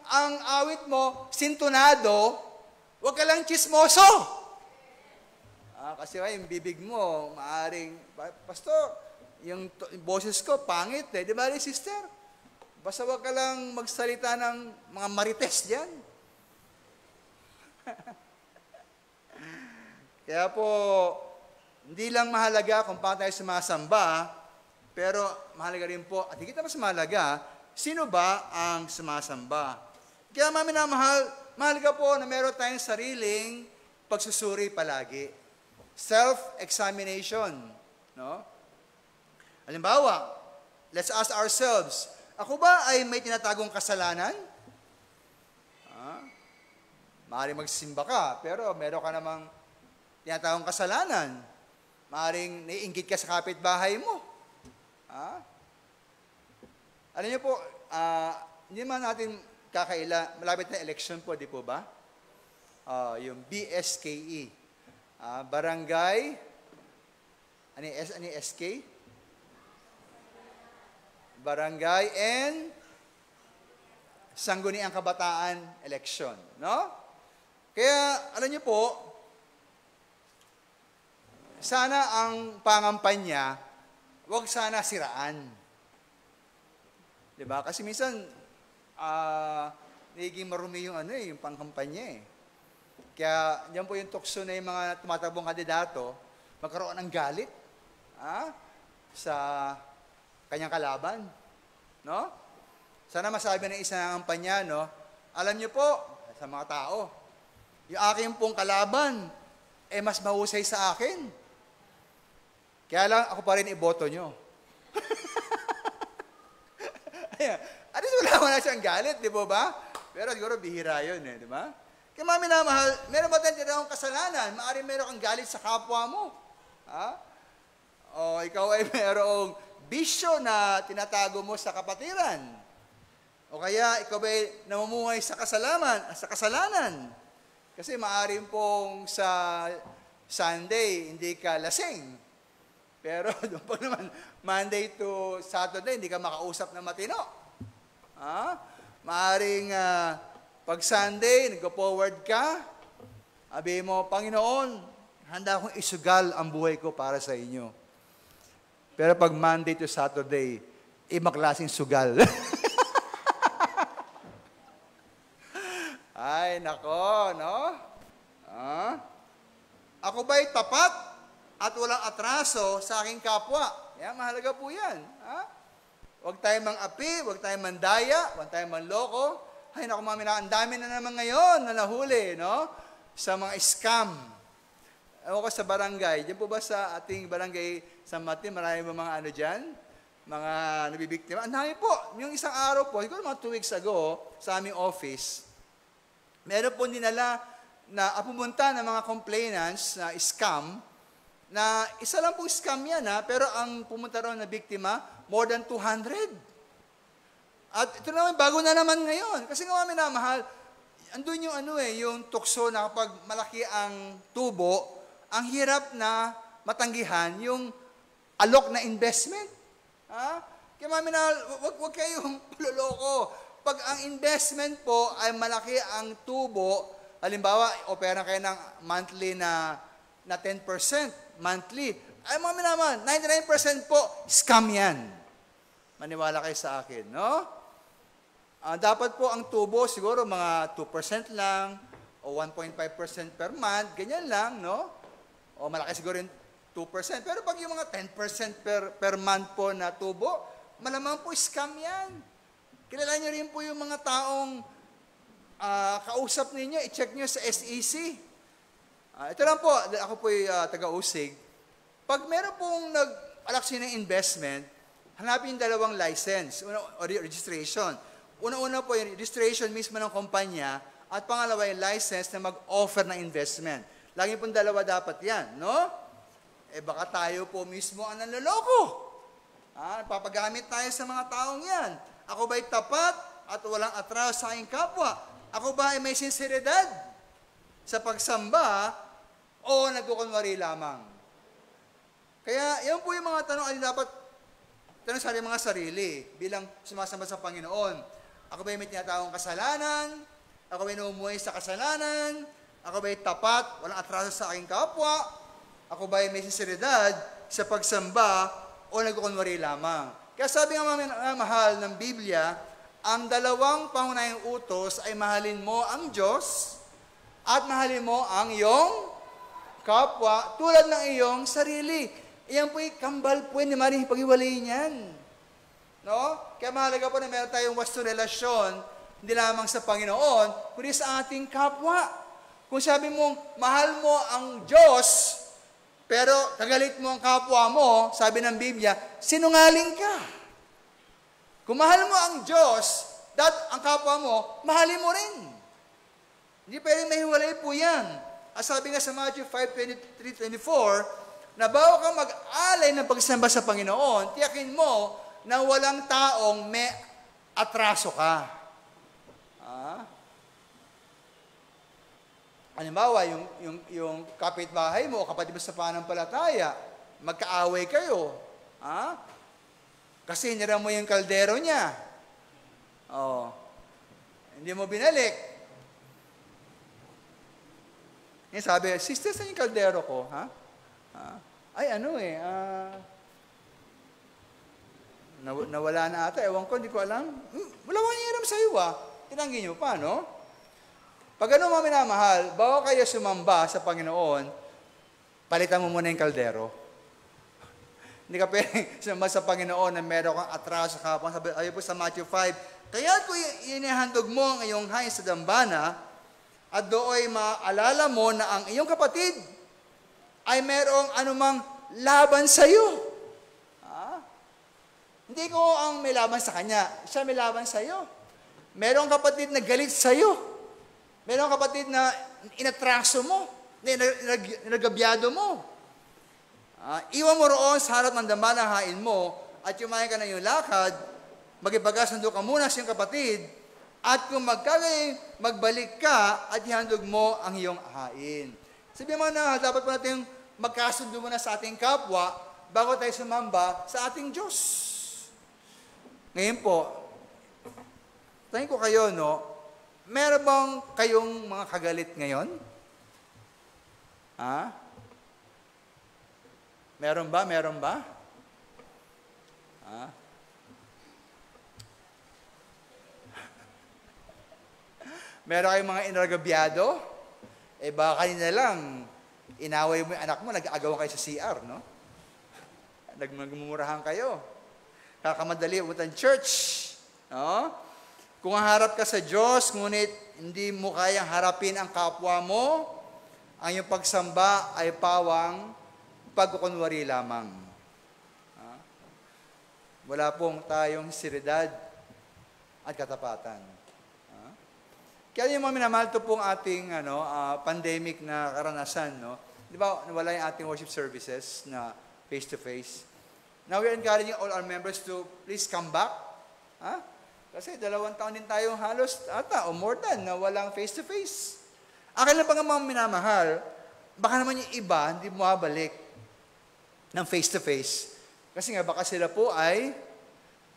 ang awit mo, sintonado, wag ka lang chismoso. Kasi yung bibig mo, maaring, Pastor, yung boses ko, pangit Di ba, sister? Basta wag ka lang magsalita ng mga marites dyan. Kaya po, hindi lang mahalaga kung paano tayo sumasamba, pero mahalaga rin po, at higit na mas mahalaga, sino ba ang sumasamba? Kaya mahalaga po na meron tayong sariling pagsusuri palagi. Self-examination. No? Halimbawa, let's ask ourselves, ako ba ay may tinatagong kasalanan? Maaaring magsimba ka, pero meron ka namang tinatagong kasalanan. Maaaring naiinggit ka sa kapitbahay mo. Alam niyo po, hindi man natin kakaila, malapit na election po, di po ba? Yung BSKE. Barangay, ano SK? Barangay and Sangguniang Kabataan election, no? Kaya, alam niyo po, sana ang pangampanya, wag sana siraan. Diba? Kasi minsan, nagiging marumi yung yung pangkampanya Kaya, yan po yung tukso na yung mga tumatabong kandidato, magkaroon ng galit sa kanyang kalaban. No? Sana masabi ng isang kampanya, no? Alam niyo po, sa mga tao, yung aking pong kalaban, mas mahusay sa akin. Kaya lang, ako pa rin iboto nyo. Ayan. At least wala siyang galit, di ba? Pero siguro bihira yun, di ba? Kaya mga minamahal, meron ba tayong tinatawang kasalanan? Maaaring meron kang galit sa kapwa mo. O ikaw ay mayroong bisyo na tinatago mo sa kapatiran. O kaya ikaw ay namumuhay sa kasalanan. Kasi maaaring pong sa Sunday, hindi ka lasing. Pero doon pa naman, Monday to Saturday, hindi ka makausap na matino. Maaaring pag Sunday, nag-forward ka, sabi mo, Panginoon, handa akong isugal ang buhay ko para sa inyo. Pero pag Monday to Saturday, ibang klaseng sugal. Ay, nako, no? Ako ba'y tapat at walang atraso sa aking kapwa? Yan, mahalaga po yan. Huwag tayong mang-api, huwag tayong mandaya, huwag tayong manloko. Ay, naku, ang dami na naman ngayon na nahuli, no? Sa mga scam. Ewan ko sa barangay. Diyan po ba sa ating barangay San Martin, marami ba mga ano dyan? Mga nabibiktima? Ang dami po. Yung isang araw po, siguro mga 2 weeks ago, sa aming office, meron po dinala na pumunta ng mga complainants na scam, na isa lang pong scam yan, pero ang pumunta ron na biktima, more than 200. At ito naman, bago na naman ngayon. Kasi nga minamahal, andun yung yung tukso na kapag malaki ang tubo, ang hirap na matanggihan yung alok na investment. Kaya minamahal, wag kayong puloloko. Pag ang investment po ay malaki ang tubo, halimbawa, opera kayo ng monthly na 10% monthly, ay mga minamahal, 99% po, scam yan. Maniwala kayo sa akin, no? Dapat po ang tubo, siguro mga 2% lang, o 1.5% per month, ganyan lang, no? O malaki siguro yung 2%. Pero pag yung mga 10% per month po na tubo, malamang po scam yan. Kilala nyo rin po yung mga taong kausap ninyo, i-check nyo sa SEC. Ito lang po, ako po yung taga-usig. Pag meron pong nag-alaksi ng investment, hanapin yung dalawang license, o registration. Una-una po yung registration mismo ng kumpanya, at pangalawa yung license na mag-offer ng investment. Lagi pong dalawa dapat yan, no? Baka tayo po mismo ang nanloloko. Papagamit tayo sa mga taong yan. Ako ba'y tapat at walang atraso sa aking kapwa? Ako ba ay may sinseridad sa pagsamba o nagkukunwari lamang? Kaya yan po yung mga tanong ay dapat tanong sa mga sarili bilang sumasamba sa Panginoon. Ako ba'y may tinatawang kasalanan? Ako ba'y namumuhay sa kasalanan? Ako ba'y tapat, walang atraso sa aking kapwa? Ako ba'y may sinseridad sa pagsamba o nagkukunwari lamang? Kaya sabi nga mga mahal ng Biblia, ang dalawang pangunahing utos ay mahalin mo ang Diyos at mahalin mo ang iyong kapwa tulad ng iyong sarili. Iyan po'y kambal po, hindi maaaring pag-iwalayin yan. No? Kaya mahalaga po na meron tayong wasto relasyon, hindi lamang sa Panginoon, kundi sa ating kapwa. Kung sabi mong, mahal mo ang Diyos, pero kagalit mo ang kapwa mo, sabi ng Biblia, sinungaling ka. Kung mahal mo ang Diyos, ang kapwa mo, mahalin mo rin. Hindi pwedeng mahiwalay po yan. As sabi nga sa Matthew 5:23-24, na bago kang mag-alay ng pagsamba sa Panginoon, tiyakin mo na walang taong may atraso ka. Halimbawa, yung kapitbahay mo, kapatid mo sa pananampalataya, magkaaway kayo. Kasi hinira mo yung kaldero niya. Hindi mo binalik. Sabi, sister, saan yung kaldero ko? Nawala na ata. Ewan ko, hindi ko alam. Wala ko hiram sa iyo, Tinanggi niyo pa, no? Pag ano mga minamahal, bago kayo sumamba sa Panginoon, palitan mo muna yung kaldero. Hindi ka pwedeng sumamba sa Panginoon na meron kang atraso sa kapwa. Sabi po sa Matthew 5, kaya ko inihandog mo ang iyong hain sa dambana, at dooy maalala mo na ang iyong kapatid ay merong anumang laban sa iyo. Hindi ko ang may laban sa kanya, siya may laban sa iyo. Merong kapatid na galit sa iyo. Merong kapatid na inatraso mo, nagabyado mo. Iwan mo roon sa harap ng damalahain mo at yumain ka na yung lakad, magipagkasundo ka muna sa iyong kapatid, at kung magbalik ka at ihandog mo ang iyong hain. Sabihin mo na, dapat po natin magkasundo muna sa ating kapwa bago tayo sumamba sa ating Diyos. Ngayon po, tingin ko kayo, no, meron bang kayong mga kagalit ngayon? Meron ba? Meron ba? Meron kayong mga inargabyado? Baka kanina lang, inaway mo yung anak mo, nag-aagawan kayo sa CR, no? Nagmumurahan kayo. Kakamadali umutan church, no? Kung harap ka sa Diyos, ngunit hindi mo kayang harapin ang kapwa mo, ang iyong pagsamba ay pawang pagkukunwari lamang. Wala pong tayong sinseridad at katapatan. Kaya yung mga minamahal ito pong ating pandemic na karanasan, no? Di ba, nawala yung ating worship services na face-to-face. Now we're encouraging all our members to please come back. Kasi 2 taon din tayo halos o more than na walang face-to-face. Akin lang pa nga mga minamahal, baka naman yung iba hindi bumabalik ng face-to-face. Kasi nga baka sila po ay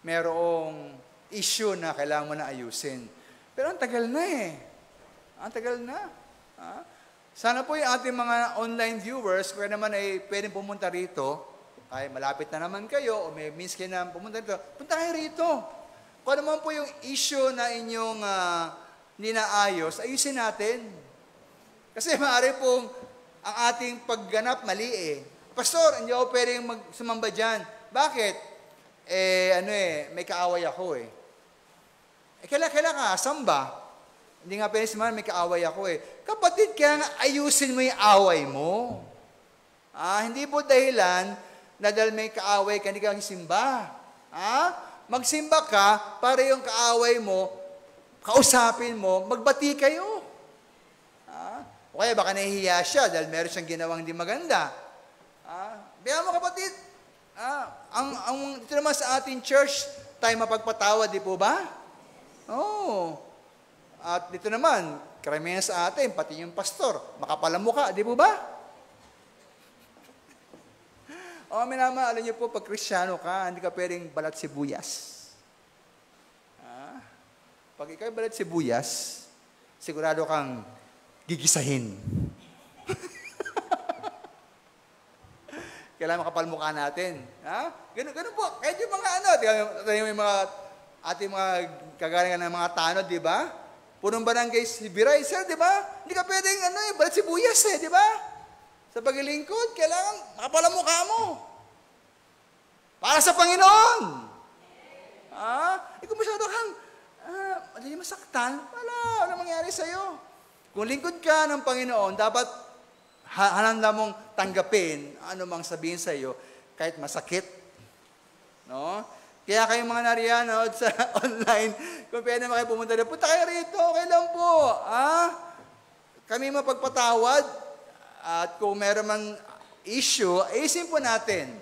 merong issue na kailangan mo na ayusin. Pero ang tagal na Ang tagal na. Sana po yung ating mga online viewers, kaya naman ay pwedeng pumunta rito, ay malapit na naman kayo, o may means kayo na pumunta rito, punta kayo rito. Kung naman po yung issue na inyong ninaayos, ayusin natin. Kasi maaari pong ang ating pagganap mali Pastor, hindi ako pwedeng sumamba dyan. Bakit? May kaaway ako kailan ka samba? Hindi nga pwede sumamba, may kaaway ako Kapatid, kaya nga ayusin mo yung away mo. Hindi po dahilan na dahil may kaaway ka, hindi ka simba. Magsimba ka para yung kaaway mo, kausapin mo, magbati kayo. O kaya baka nahihiya siya dahil meron siyang ginawang hindi maganda. Biya mo kapatid, ito naman sa ating church, tayo mapagpatawad, di po ba? At dito naman, karamihan sa atin, pati yung pastor, makapal ang mukha, di po ba? Minama, alam niyo po, pag Kristiyano ka, hindi ka pwedeng balat sibuyas. Pag ikaw balat sibuyas, sigurado kang gigisahin. Kailangan makapal mukha natin. Ganun po. Kahit yung mga yung mga ating mga kagalingan ng mga tanod, di ba? Punong barangay si Biray, sir, di ba? Hindi ka pwedeng, balat sibuyas di ba? Sa paglilingkod, kailangan makapal ang mukha mo. Para sa Panginoon. Kung masyado kang, hindi masaktan, wala mangyari sa'yo. Kung lingkod ka ng Panginoon, dapat halanda mong tanggapin ano mang sabihin sa iyo, kahit masakit. No? Kaya kayong mga nariyan sa online, kung pwede naman kayo pumunta na, punta kayo rito, okay lang po. Kami mapagpatawad, at kung meron man issue, ayusin po natin.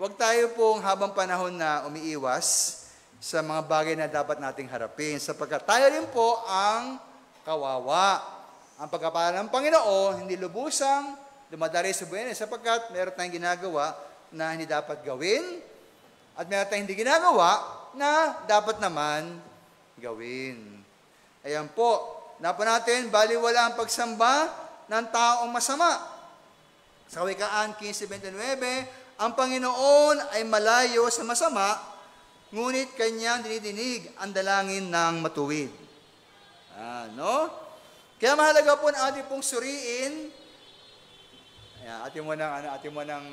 Huwag tayo pong habang panahon na umiiwas sa mga bagay na dapat nating harapin, sapagkat tayo rin po ang kawawa. Ang pagkapala ng Panginoon, hindi lubusang dumadari sa buwan sapagkat meron tayong ginagawa na hindi dapat gawin at meron tayong hindi ginagawa na dapat naman gawin. Ayan po, napo natin, baliwala ang pagsamba ng taong masama. Sa Kawikaan 15:29, ang Panginoon ay malayo sa masama, ngunit kanyang dinidinig ang dalangin ng matuwid. Kaya mahalaga po na ating pong suriin. Atin mo ng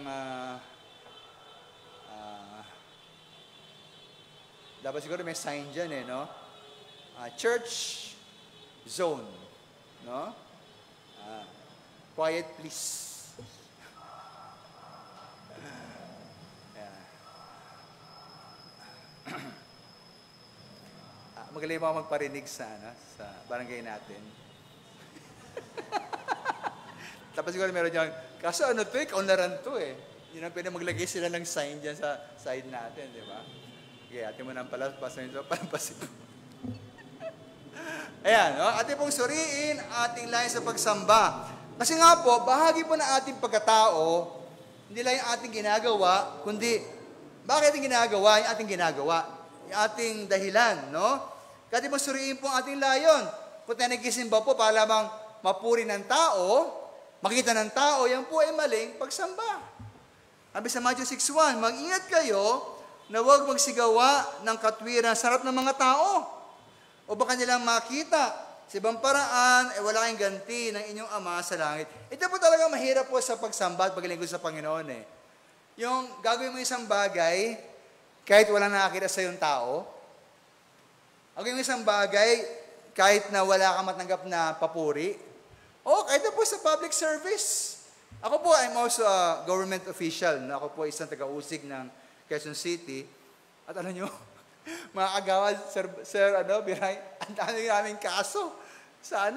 dapat siguro may sign dyan church zone. Quiet please. Magaling mo magparinig sa barangay natin. Tapos siguro meron dyan, kaso kaunlaran to Yun ang pwede maglagay sila ng sign dyan sa side natin, di ba? Okay, atin mo nang palampasin ito, palampasin ko. Ayan, no? Atin pong suriin ating layan sa pagsamba. Kasi nga po, bahagi po ng ating pagkatao, hindi lang yung ating ginagawa, kundi bakit ating ginagawa? Yung ating ginagawa. Yung ating dahilan, no? Kaya atin pong suriin po ang ating layon. Kung tayo nagkisimba po, para lamang mapuri ng tao, makita ng tao, yan po ay maling pagsamba. Sabi sa Matthew 6:1, mag-ingat kayo na huwag magsigawa ng katwiran sa harap ng mga tao. O baka nilang makita sa ibang paraan, wala kayong ganti ng inyong Ama sa langit. Ito po talaga mahirap po sa pagsamba at paglingkod sa Panginoon eh. Yung gagawin mo isang bagay, kahit wala nakakita sa iyong tao, gagawin mo isang bagay, kahit na wala kang matanggap na papuri, o kahit na po sa public service. Ako po, I'm also a government official. Ako po isang taga-usig ng Quezon City. At alam nyo, mga kagawad, Sir Biray, ang dami namin kaso sa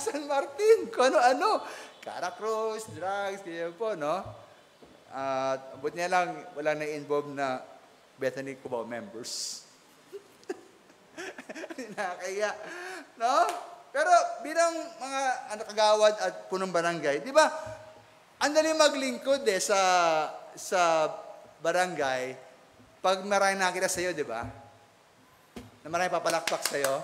San Martin. Kung ano-ano. Caracross, drugs, ganyan po, no? At buti niya lang, wala na-involve na Bethany Cubao members. Nakakaya. No? Pero bilang mga kagawad at punong barangay, di ba, ang dali maglingkod sa barangay pag maraming nakita sa'yo, di ba? Na maraming papalakpak sa'yo.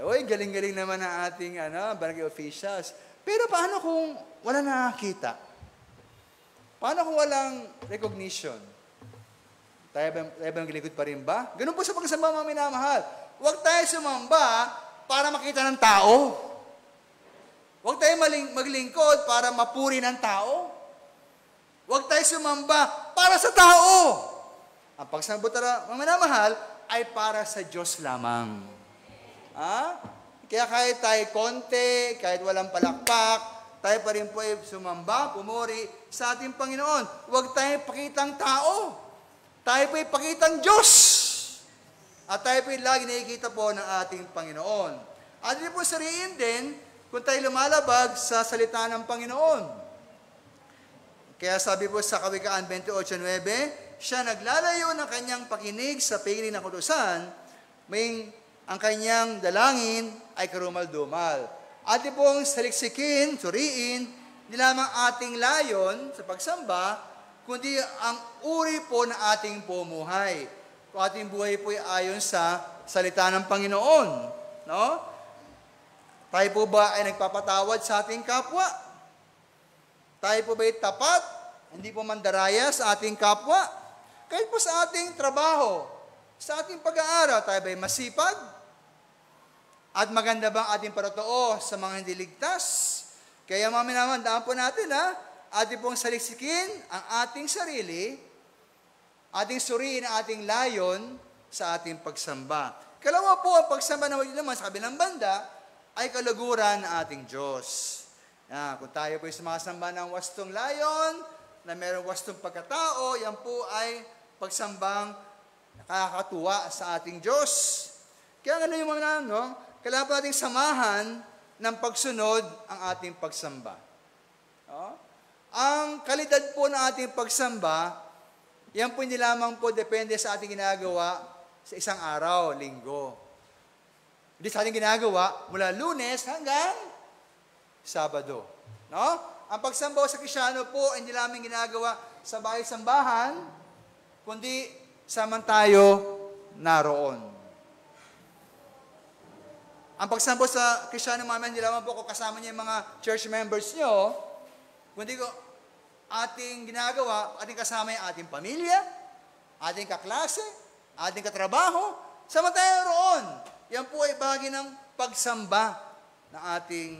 Uy, galing-galing naman ang ating barangay officials. Pero paano kung wala nakakita? Paano kung walang recognition? Tayo ba maglingkod pa rin ba? Ganun po sa pagsamba, mga minamahal. Huwag tayo sumamba para makita ng tao. Huwag tayo maglingkod para mapuri ng tao. Huwag tayo sumamba para sa tao. Ang pagsamba talaga, mga minamahal, ay para sa Diyos lamang. Kaya kahit tayo konti, kahit walang palakpak, tayo pa rin po ay sumamba, pumuri sa ating Panginoon. Huwag tayo pakitang tao. Tayo po ay pakitang Diyos. At tayo po ay lagi nakikita po ng ating Panginoon. At hindi po sariin din kung tayo lumalabag sa salita ng Panginoon. Kaya sabi po sa Kawikaan 28:9, siya naglalayo ng kanyang pakinig sa piling ng kutusan, ang kanyang dalangin ay karumal-dumal. At pong saliksikin, suriin, hindi lamang ating layon sa pagsamba, kundi ang uri po ng ating pumuhay. Kung ating buhay po ay ayon sa salita ng Panginoon. No? Tayo po ba ay nagpapatawad sa ating kapwa? Tayo po ba ay tapat? Hindi po mandaraya sa ating kapwa? Kahit po sa ating trabaho, sa ating pag-aaral, tayo ba ay masipag? At maganda bang ating paratoo sa mga hindi ligtas? Kaya mga minamandaan po natin, ating pong saliksikin ang ating sarili, ating suriin ang ating layon sa ating pagsamba. Kalawa po, ang pagsamba naman sa kabilang banda, ay kaluguran ng ating Diyos. Kung tayo po ay sumasamba ng wastong layon, na mayroong wastong pagkatao, yan po ay pagsambang nakakatuwa sa ating Diyos. Kaya yung mga kailangan po nating samahan ng pagsunod ang ating pagsamba. Ang kalidad po ng ating pagsamba, yan po hindi lamang po depende sa ating ginagawa sa isang araw, linggo. Hindi sa ating ginagawa mula Lunes hanggang Sabado. No? Ang pagsamba sa Kristyano po, hindi lamang ginagawa sa bahay-sambahan, kundi saman tayo naroon. Ang pagsamba sa Kristyano, hindi lamang po kung kasama niyo yung mga church members niyo, kundi ko ating ginagawa, ating kasama yung ating pamilya, ating kaklase, ating katrabaho, sama tayo roon. Yan po ay bahagi ng pagsamba ng ating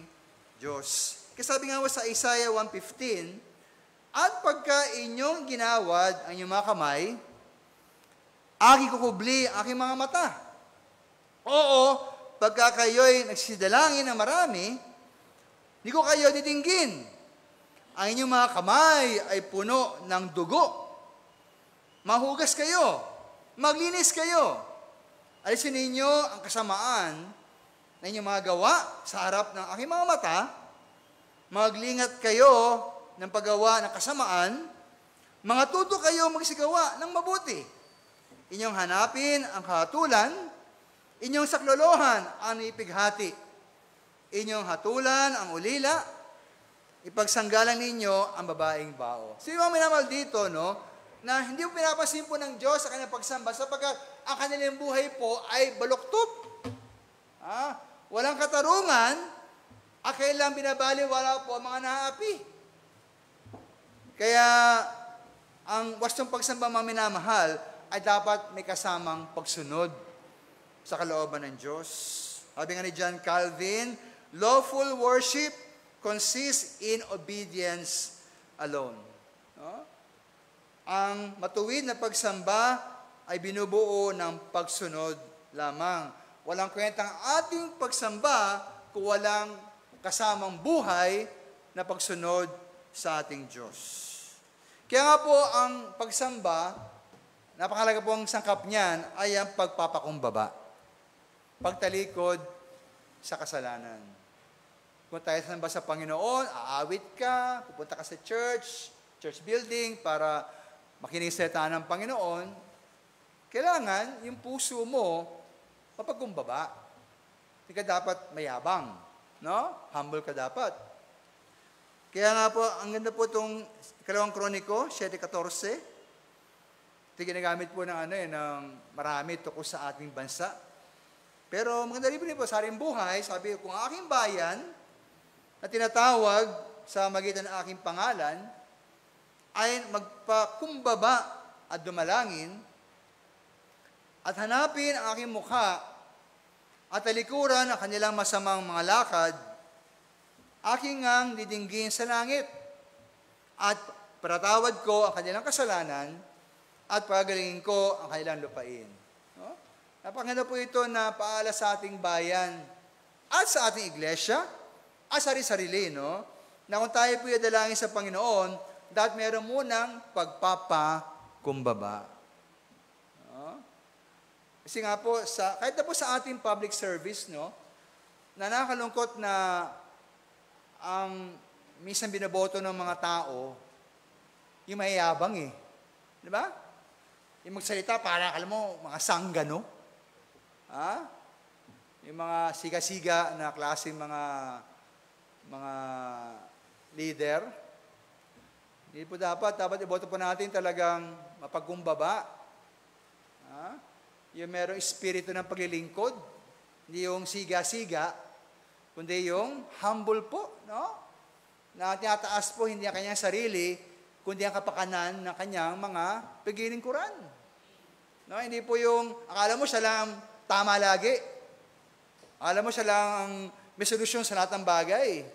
Diyos. Kasi sabi nga sa Isaiah 1:15, at pagka inyong ginawad ang inyong mga kamay, aking kukubli ang aking mga mata. Oo, pagka kayo'y nagsidalangin ng marami, hindi ko kayo didinggin. Ang inyong mga kamay ay puno ng dugo. Mahugas kayo. Maglinis kayo. Alisin ninyo ang kasamaan na inyong mga gawa sa harap ng aking mga mata. Maglingat kayo ng paggawa ng kasamaan Mangatuto kayo magsigawa ng mabuti. Inyong hanapin ang kahatulan, inyong saklolohan ang ipighati. Inyong hatulan ang ulila, ipagsanggalang ninyo ang babaeng bao. So yung mga minamahal dito, no, na hindi mo pinapansin po ng Diyos sa kanyang pagsamba sapagkat ang kanilang buhay po ay baluktot. Walang katarungan, kailang binabaliwala po ang mga naapi. Kaya, ang wastong pagsamba mga minamahal ay dapat may kasamang pagsunod sa kalooban ng Diyos. Sabi nga ni John Calvin, lawful worship consists in obedience alone. No? Ang matuwid na pagsamba ay binubuo ng pagsunod lamang. Walang kwentang ating pagsamba kung walang kasamang buhay na pagsunod sa ating Diyos. Kaya nga po ang pagsamba, napakalaga po ang sangkap niyan ay ang pagpapakumbaba. Pagtalikod sa kasalanan. Kung tayo samba sa Panginoon, aawit ka, pupunta ka sa church building para makinig sa salita ng Panginoon, kailangan yung puso mo mapagkumbaba. Hindi ka dapat mayabang. No? Humble ka dapat. Kaya nga po, ang ganda po itong 2 Kroniko, 7:14. Ito ginagamit po ng marami tungkol sa ating bansa. Pero maganda rin po sa ating buhay, sabi ko, kung aking bayan na tinatawag sa magitan ng aking pangalan, ay magpakumbaba at dumalangin, at hanapin ang aking mukha, at talikuran ang kanilang masamang mga lakad, aking ngang didinggin sa langit, at patatawad ko ang kanilang kasalanan, at pagalingin ko ang kanilang lupain. No? Napakaganda po ito na paala sa ating bayan, at sa ating iglesia, at sarili-sarili, no? Na kung tayo po idalangin sa Panginoon, dapat meron munang pagpapakumbaba. No? Kasi nga po, kahit na po sa ating public service, no, na nakakalungkot na ang minsan binaboto ng mga tao, yung mayayabang Di ba? Yung magsalita, para alam mo, mga sanggano. Yung mga siga-siga na klase mga leader. Hindi po dapat iboto po natin talagang mapagkumbaba. Yung merong espiritu ng paglilingkod, hindi yung siga-siga, kundi yung humble po, no? Na tinataas po hindi ang kanyang sarili, kundi ang kapakanan ng kanyang mga paglilingkuran. No? Hindi po yung, akala mo siya lang tama lagi. Akala mo siya lang ang may solusyon sa lahat ng bagay.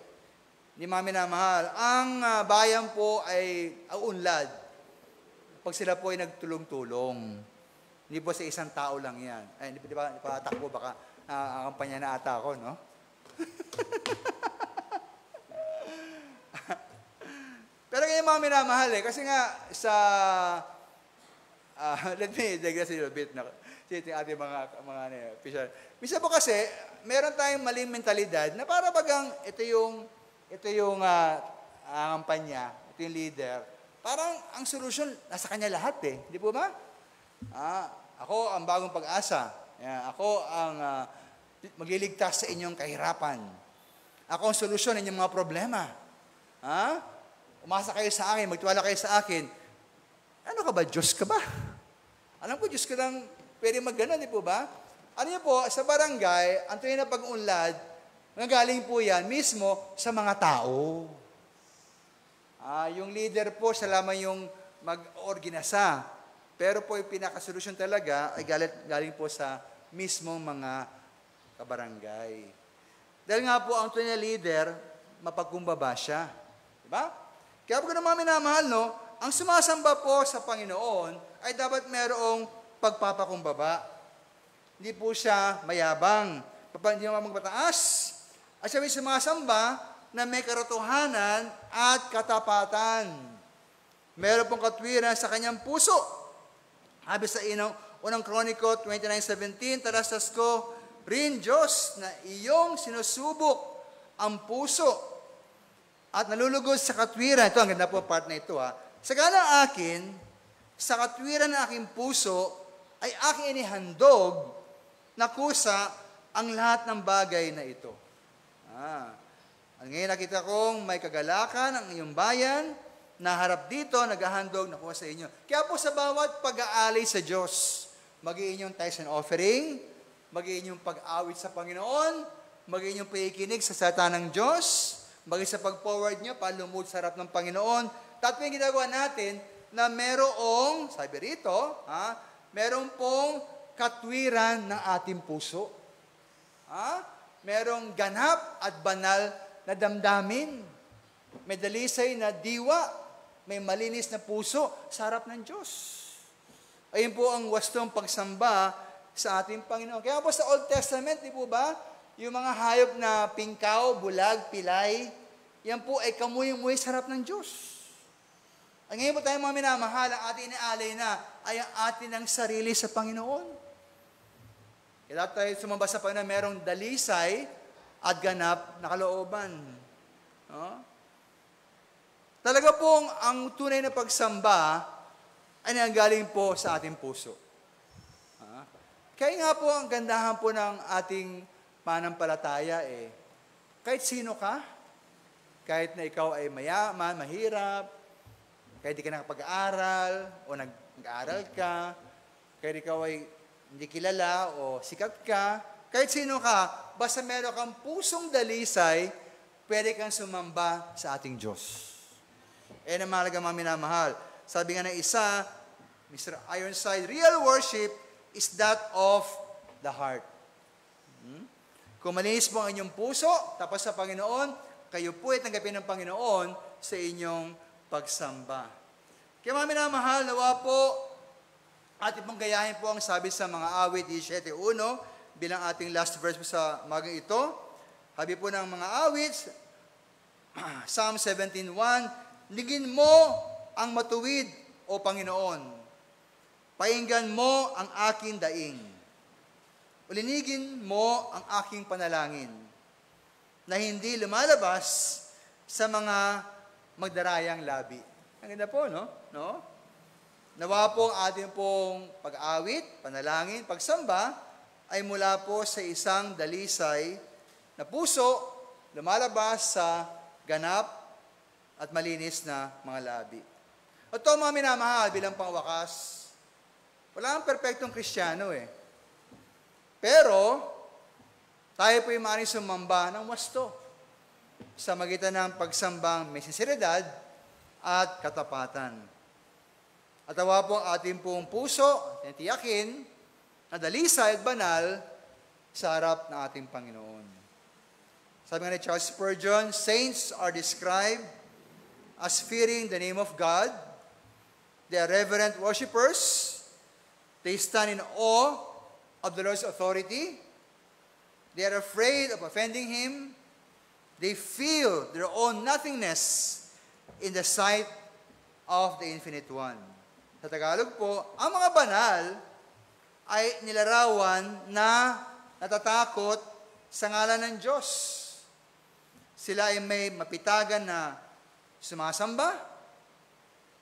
Hindi mga minamahal. Ang bayan po ay unlad. Pag sila po ay nagtulong-tulong. Hindi po sa isang tao lang yan. Ay, di ba takbo, baka ang kampanya na ata ako, no? Pero ganyan mga minamahal kasi nga sa let me digress a little bit na ating mga official. Minsan po kasi meron tayong maling mentalidad na para bagang ito yung kampanya, ito yung leader. Parang ang solusyon nasa kanya lahat Di po ba? Ako ang bagong pag-asa. Ako ang magliligtas sa inyong kahirapan. Ako ang solusyon ng inyong mga problema. Umasa kayo sa akin, magtiwala kayo sa akin. Ano ka ba? Diyos ka ba? Alam ko, Diyos ka lang pwede mag-ganon, di po ba? Ano niyo po, sa barangay, ang tunay na pag-unlad, nagaling po yan mismo sa mga tao. Yung leader po, siya lamang yung mag-organisa. Pero po yung pinakasolusyon talaga ay galing po sa mismong mga kabarangay. Dahil nga po, ang tunay na leader, mapagkumbaba siya. Diba? Kaya po mga minamahal, no, ang sumasamba po sa Panginoon ay dapat merong pagpapakumbaba. Hindi po siya mayabang. Hindi naman magpataas. At siya may sumasamba na may katotohanan at katapatan. Meron pong katwiran sa kanyang puso. Sabi sa unang Kroniko 29:17, talastas ko, rin Diyos na iyong sinusubok ang puso at nalulugod sa katwiran. Ito, ang ganda po part na ito Sagala akin, sa katwiran ng aking puso, ay aking inihandog na kusa ang lahat ng bagay na ito. Ngayon nakita kong may kagalakan ang iyong bayan, naharap dito, naghahandog na kuha sa inyo. Kaya po sa bawat pag-aalay sa Diyos, mag-iinyong tithes and offering, mag-iinyong pag-awit sa Panginoon, mag-iinyong pakikinig sa salita ng Diyos, mag-iinyong sa pag-forward nyo, palumod sa harap ng Panginoon. Tatlo yung ginagawa natin na merong, sabi rito, merong pong katwiran ng ating puso. Merong ganap at banal na damdamin. May dalisay na diwa, may malinis na puso sa harap ng Diyos. Ayun po ang wastong pagsamba sa ating Panginoon. Kaya po sa Old Testament, di po ba, yung mga hayop na pingkaw, bulag, pilay, yan po ay kamuy-muy sa harap ng Diyos. Ang ngayon po tayo mga minamahal, ang ating inaalay na ay ang atin ng sarili sa Panginoon. Kaya tayo sumamba sa Panginoon, merong dalisay at ganap na kalooban. Talaga pong ang tunay na pagsamba ay nanggaling po sa ating puso. Kaya nga po ang gandahan po ng ating pananampalataya kahit sino ka, kahit na ikaw ay mayaman, mahirap, kahit di ka nakapag-aaral o nag-aaral ka, kahit ikaw ay hindi kilala o sikat ka, kahit sino ka, basta meron kang pusong dalisay, pwede kang sumamba sa ating Diyos. Na mahalaga mga minamahal. Sabi nga ng isa, Mr. Ironside, real worship is that of the heart. Kung malinis mo ang inyong puso, tapos sa Panginoon, kayo po ay tanggapin ng Panginoon sa inyong pagsamba. Kaya mga minamahal, nawa po, ating pong gayahin po ang sabi sa mga awit 17.1, bilang ating last verse po sa magang ito. Sabi po ng mga awit, Psalm 17.1, ligin mo ang matuwid, O Panginoon. Painggan mo ang aking daing. Ulinigin mo ang aking panalangin na hindi lumalabas sa mga magdarayang labi. Ang ganda po, no? Nawa po ang ating pong pag-awit, panalangin, pagsamba, ay mula po sa isang dalisay na puso lumalabas sa ganap at malinis na mga labi. At ito mga minamahal bilang pangwakas, wala ang perpektong Kristiyano Pero, tayo po yung maaaring sumamba ng wasto sa magitan ng pagsambang may sinseridad at katapatan. At awa po ang ating pong puso, tiyakin, na dalisay at banal sa harap ng ating Panginoon. Sabi nga ni Charles Spurgeon, saints are described as fearing the name of God. They are reverent worshipers. They stand in awe of the Lord's authority. They are afraid of offending Him. They feel their own nothingness in the sight of the Infinite One. Sa Tagalog po, ang mga banal ay nilarawan na natatakot sa ngalan ng Diyos. Sila ay may mapitagan na sumasamba.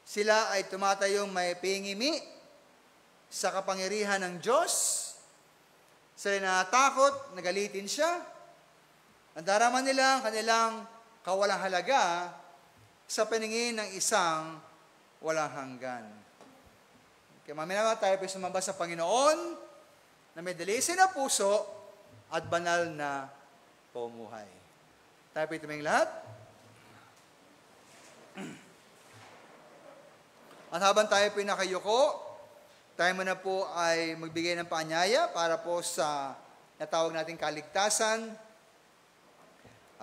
Sila ay tumatayong may pingimi sa kapangyarihan ng Diyos. Sila natatakot, nagalitin siya. Ang darama nila ang kanilang kawalang halaga sa paningin ng isang walang hanggan. Kaya maminawa tayo po sumamba sa Panginoon na may dalisay na puso at banal na pumuhay. Tayo po tumingin lahat. At habang tayo po nakayuko, tayo muna po ay magbigay ng paanyaya para po sa natawag nating kaligtasan.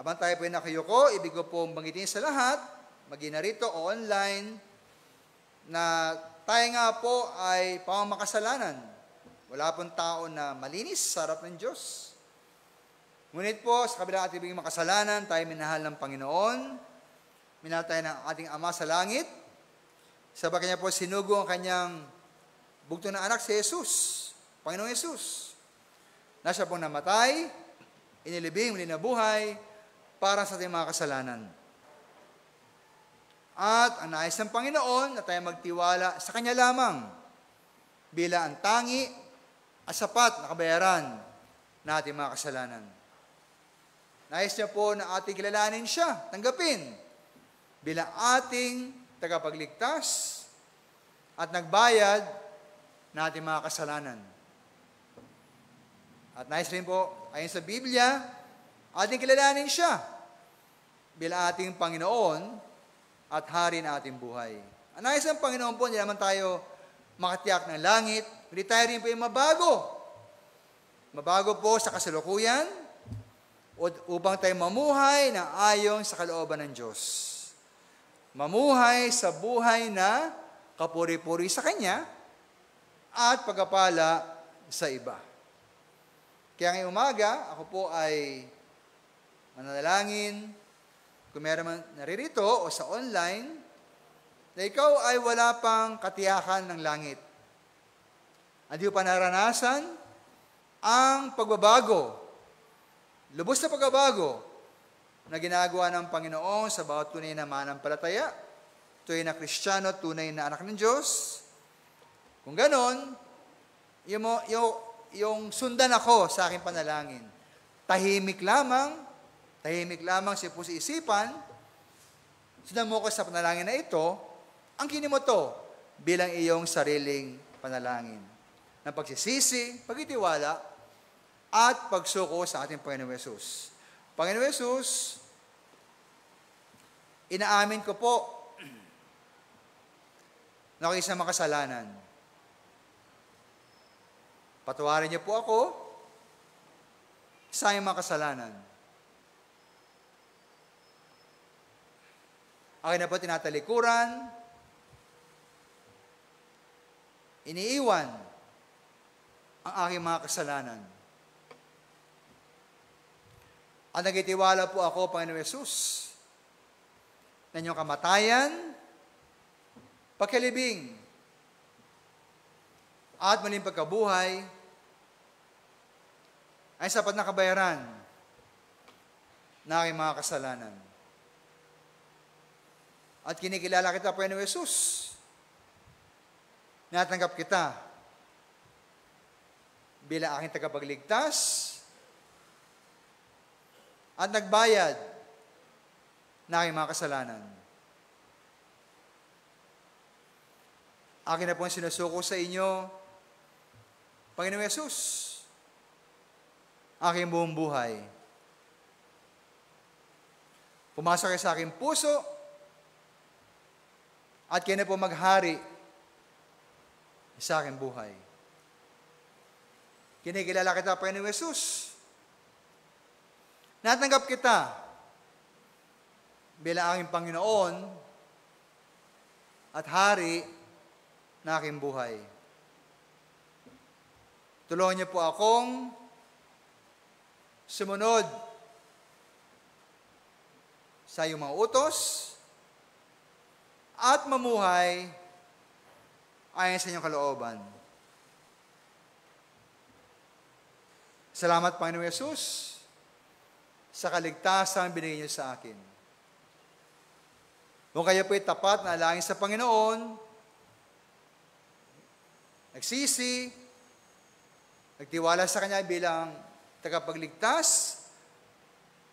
Habang tayo po ay nakayuko, ibig ko po banggitin sa lahat, maging narito o online, na tayo nga po ay pamamakasalanan. Wala pong tao na malinis sa harap ng Diyos. Ngunit po, sa kabilang ating makasalanan, tayo minahal ng Panginoon. Minahal tayo ng ating Ama sa langit. Sa bagay niya po sinugo ang kanyang bugto na anak si Jesus, Panginoong Jesus. Na siya pong namatay, inilibing, muli na buhay, para sa ating mga kasalanan. At ang nais ng Panginoon na tayo magtiwala sa Kanya lamang bilang ang tangi at sapat na kabayaran na ating mga kasalanan. Nais niya po na ating kilalanin siya, tanggapin bilang ating tagapagligtas at nagbayad na ating mga kasalanan. At nais rin po, ayon sa Biblia, ating kilalanin siya bilang ating Panginoon at Hari na ating buhay. Ang nais ng Panginoon po, hindi naman tayo makatiyak ng langit, hindi tayo rin po yung mabago. Mabago po sa kasalukuyan upang tayo mamuhay na ayon sa kalooban ng Diyos. Mamuhay sa buhay na kapuri-puri sa Kanya at pagpapala sa iba. Kaya ngayong umaga, ako po ay mananalangin, kung meron man naririto o sa online, na ikaw ay wala pang katiyakan ng langit. Hindi mo pa naranasan ang pagbabago, lubos na pagbabago na ginagawa ng Panginoon sa bawat tunay na manampalataya, tunay na Kristiyano, tunay na anak ng Diyos. Kung ganon, yung sundan ako sa aking panalangin. Tahimik lamang siya po sa isipan, sundan mo ko sa panalangin na ito, ang kinin mo to bilang iyong sariling panalangin ng pagsisisi, pagtitiwala, at pagsuko sa ating Panginoon Yesus. Panginoon Yesus, inaamin ko po na ako isang makasalanan. Patawarin niyo po ako sa aking makasalanan. Akin na po tinatalikuran, iniiwan ang aking mga kasalanan. At nagtitiwala po ako, Panginoon Yesus, na inyong kamatayan, pagkalibing, at muling pagkabuhay ay sapat na kabayaran na aking mga kasalanan. At kinikilala kita, Panginoon Yesus. Natanggap kita bilang aking tagapagligtas at nagbayad na aking mga kasalanan. Akin na po ang sinusuko sa inyo, Panginoon Yesus, aking buong buhay. Pumasok kayo sa aking puso, at kayo na po maghari sa aking buhay. Kinikilala kita, Panginoon Yesus. Natanggap kita bilang aking Panginoon at Hari na aking buhay. Tulungan niyo po akong sumunod sa iyong mga utos at mamuhay ayon sa inyong kalooban. Salamat, Panginoon Yesus, sa kaligtasan binigay niyo sa akin. Kung kayo po'y tapat na alangin sa Panginoon, nagsisi, nagtiwala sa Kanya bilang tagapagligtas,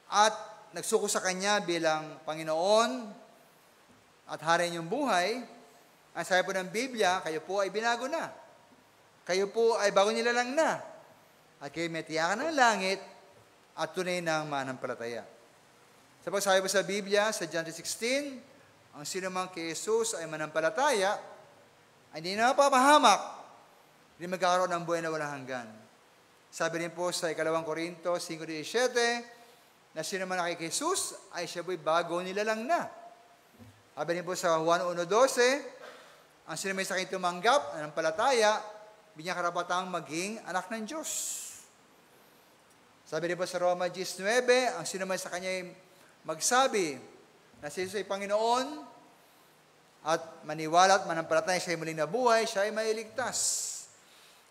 at nagsuko sa Kanya bilang Panginoon at Hari niyong buhay, ang sabi po ng Biblia, kayo po ay binago na. Kayo po ay bago nilalang na. At kayo may tiyakan ng langit at tunay ng manampalataya. Sa pagsabi po sa Biblia, sa John 3:16, ang sino mang kay Jesus ay manampalataya, ay hindi na mapapahamak, hindi magkakaroon ng buhay na walang hanggan. Sabi rin po sa 2 Corintios 5:17, na sino man kay Jesus ay siya po'y bago nilalang na. Sabi rin po sa Juan 1:12, ang sino may sa akin tumanggap, nanampalataya, binyang karapatang maging anak ng Diyos. Sabi rin po sa Roma 10:9, ang sino may sa kanya magsabi na si Jesus ay Panginoon at maniwala at manampalataya siya ay muling nabuhay, siya ay mailigtas.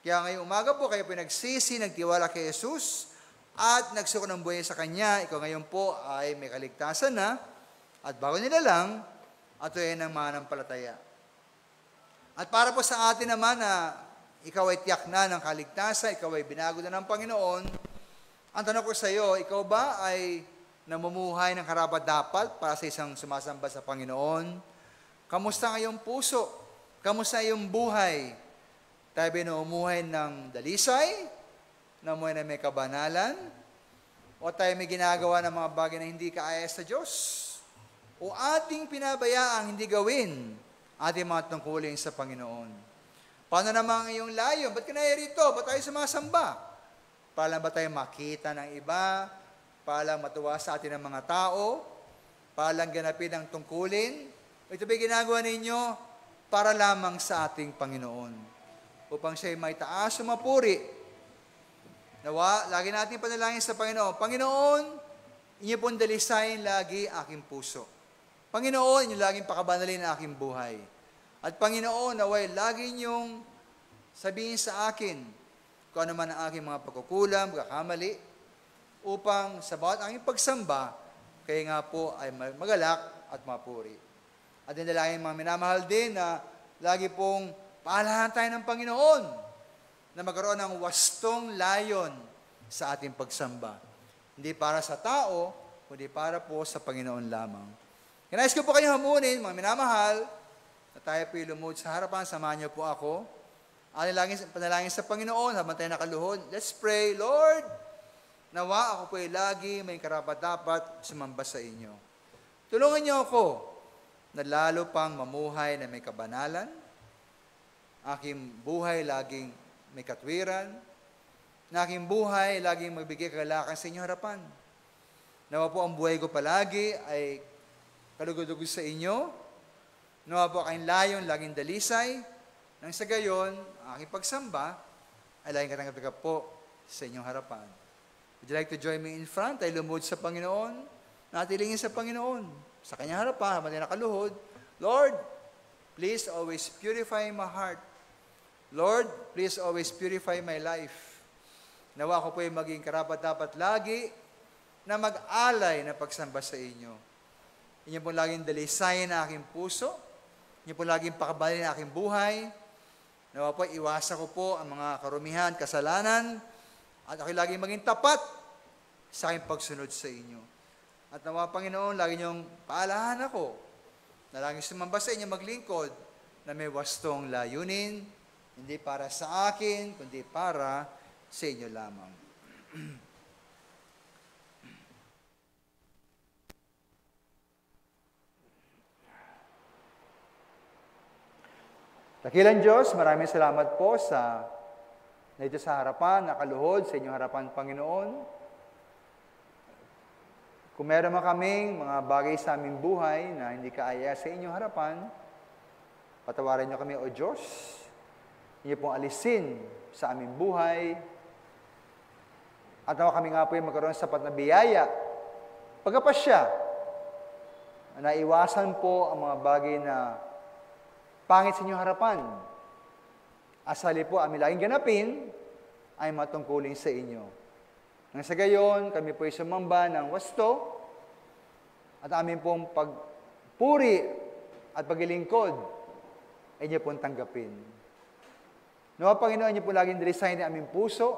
Kaya ngayong umaga po, kayo po nagsisi, nagtiwala kay Jesus at nagsuko ng buhay sa Kanya. Ikaw ngayon po ay may kaligtasan na at bago nila lang at ito ay ng mananampalataya. At para po sa atin naman na ikaw ay tiyak na ng kaligtasan, ikaw ay binago na ng Panginoon, ang tanong ko sa iyo, ikaw ba ay namumuhay ng karapat-dapat para sa isang sumasamba sa Panginoon? Kamusta ang iyong puso? Kamusta ang iyong buhay? Tayo ba namumuhay ng dalisay? Namumuhay na may kabanalan? O tayo may ginagawa ng mga bagay na hindi kaayos sa Diyos? O ating pinabayaang hindi gawin ating mga tungkulin sa Panginoon? Paano naman ang iyong layo? Ba't ka narito? Ba't tayo sumasamba? Para lang ba tayo makita ng iba? Para lang matuwa sa atin ng mga tao? Para lang ganapin ang tungkulin? Ito ba ginagawa ninyo para lamang sa ating Panginoon? Upang siya'y may taas o mapuri. Nawa, lagi natin panalangin sa Panginoon. Panginoon, inyo pong dalisayin lagi aking puso. Panginoon, inyo laging pakabanalin ang aking buhay. At Panginoon, naway lagi niyong sabihin sa akin kung ano man ang aking mga pagkukulang, pagkakamali, upang sa bawat aking pagsamba, kayo nga po ay magalak at mapuri. At dinalangin mga minamahal din na lagi pong paalahan tayo ng Panginoon na magkaroon ng wastong layon sa ating pagsamba. Hindi para sa tao, kundi para po sa Panginoon lamang. Kinais ko po kayo hamunin, mga minamahal, na tayo po ilumod sa harapan, samahan niyo po ako. Panalangin sa Panginoon habang tayo nakaluhod. Let's pray, Lord, nawa ako po ay lagi may karapat-dapat sumamba sa inyo. Tulungan niyo ako na lalo pang mamuhay na may kabanalan, aking buhay laging may katwiran, na aking buhay laging magbigay kagalakan sa inyong harapan. Nawa po ang buhay ko palagi ay kalugod-lugod sa inyo. Nawa po kayong layon, laging dalisay, nang sa gayon, ang aking pagsamba ay laging katanggapikat po sa inyong harapan. Would you like to join me in front? Ay lumod sa Panginoon, natilingin sa Panginoon, sa kanyang harapan, habang tayo nakaluhod. Lord, please always purify my heart. Lord, please always purify my life. Nawa ko po ay maging karapat-dapat lagi na mag-alay na pagsamba sa inyo. Inyo po laging dalisayin na aking puso. Inyo po laging pakabalin na aking buhay. Nawa po, iwasa ko po ang mga karumihan, kasalanan, at ako laging maging tapat sa aking pagsunod sa inyo. At nawa, Panginoon, lagi niyong paalahan ako na laging sumamba sa inyo, maglingkod, na may wastong layunin, hindi para sa akin, kundi para sa inyo lamang. Dakilang Diyos, maraming salamat po sa dito sa harapan, nakaluhod sa inyong harapan, Panginoon. Kung meron man kaming mga bagay sa aming buhay na hindi kaaya sa inyong harapan, patawarin niyo kami, O Diyos. Inyo pong alisin sa aming buhay. At nawa kami nga po yung magkaroon ng sapat na biyaya. Pagkapasya, na iwasan po ang mga bagay na pangit sa inyong harapan. Asali po, aming laging ganapin ay matungkulin sa inyo. Nang sa gayon, kami po ay sumamba ng wasto at aming pong pagpuri at paglilingkod ay inyo pong tanggapin. Nawa, Panginoon, inyo po laging dalisayin ng aming puso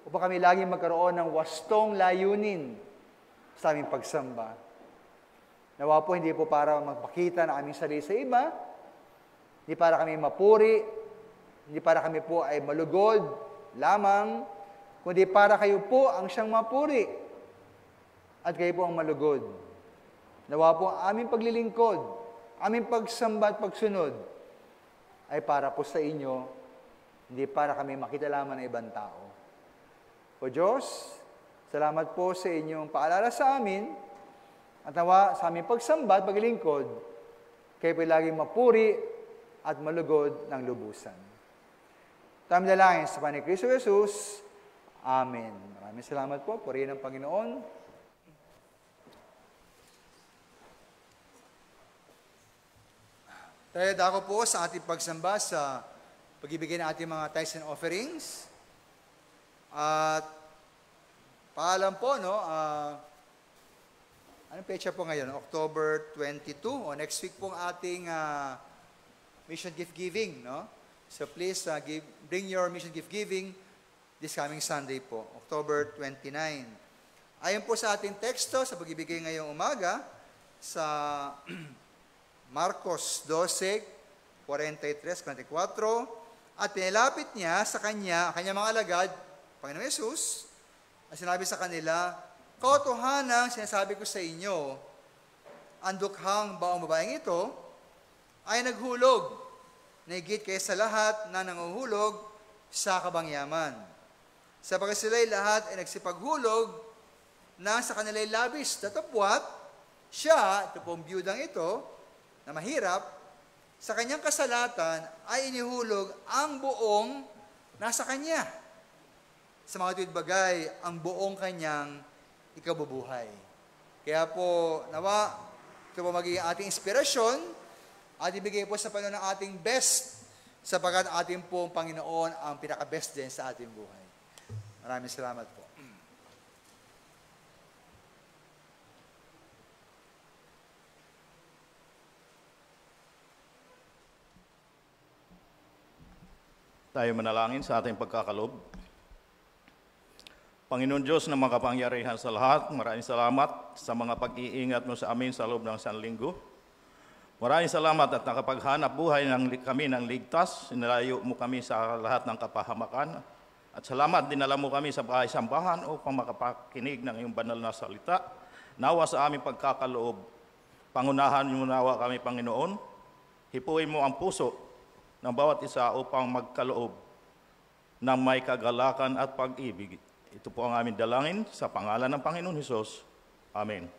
upang kami laging magkaroon ng wastong layunin sa aming pagsamba. Nawa po, hindi po para magpakita ng aming sarili sa iba, hindi para kami mapuri, hindi para kami po ay malugod lamang, kundi para kayo po ang siyang mapuri at kayo po ang malugod. Nawa po ang aming paglilingkod, aming pagsamba at pagsunod ay para po sa inyo, hindi para kami makita lamang ng ibang tao. O Diyos, salamat po sa inyong paalala sa amin at nawa sa aming pagsamba at paglilingkod, kayo po laging mapuri at malugod ng lubusan. Tamang dalangin sa Panginoon Kristo Jesus. Amen. Maraming salamat po. Purihin ng Panginoon. Tayo dako po sa ating pagsamba sa pagbibigay ng ating mga tithes and offerings. At paalam po, no, Anong pecha po ngayon? October 22. O next week po ang ating mission gift giving, no? So please bring your mission gift giving this coming Sunday po, October 29. Ayon po sa ating teksto sa pagbibigay ngayong umaga sa Marcos 12, 43, 44, at pinilapit niya sa kanyang mga alagad, Panginoong Yesus, at sinabi sa kanila, "Katotohanan sinasabi ko sa inyo, ang dukhang baong babaeng ito ay naghulog na higit kaysa lahat na nanguhulog sa kabangyaman. Sapagkat sila'y lahat ay nagsipaghulog na sa kanila'y labis datapwat, siya, ito pong biyudang ito, na mahirap, sa kanyang kasalatan ay inihulog ang buong nasa kanya. Sa mga tuwid bagay, ang buong kanyang ikabubuhay." Kaya po, nawa, ito po magiging ating inspirasyon at ibigay po sa Panginoon ang ating best sapagkat ating pong Panginoon ang pinaka-best din sa ating buhay. Maraming salamat po. Tayo manalangin sa ating pagkakalob. Panginoon Diyos na makapangyarihan sa lahat, maraming salamat sa mga pag-iingat mo sa amin sa loob ng isang linggo. Maraming salamat at nakapaghanap buhay kami ng ligtas, sinalayo mo kami sa lahat ng kapahamakan. At salamat, dinala mo kami sa bahay-sambahan upang makapakinig ng iyong banal na salita. Nawa sa aming pagkakaloob, pangunahan mo nawa kami, Panginoon. Hipuin mo ang puso ng bawat isa upang magkaloob ng may kagalakan at pag-ibig. Ito po ang aming dalangin sa pangalan ng Panginoon Hesus. Amen.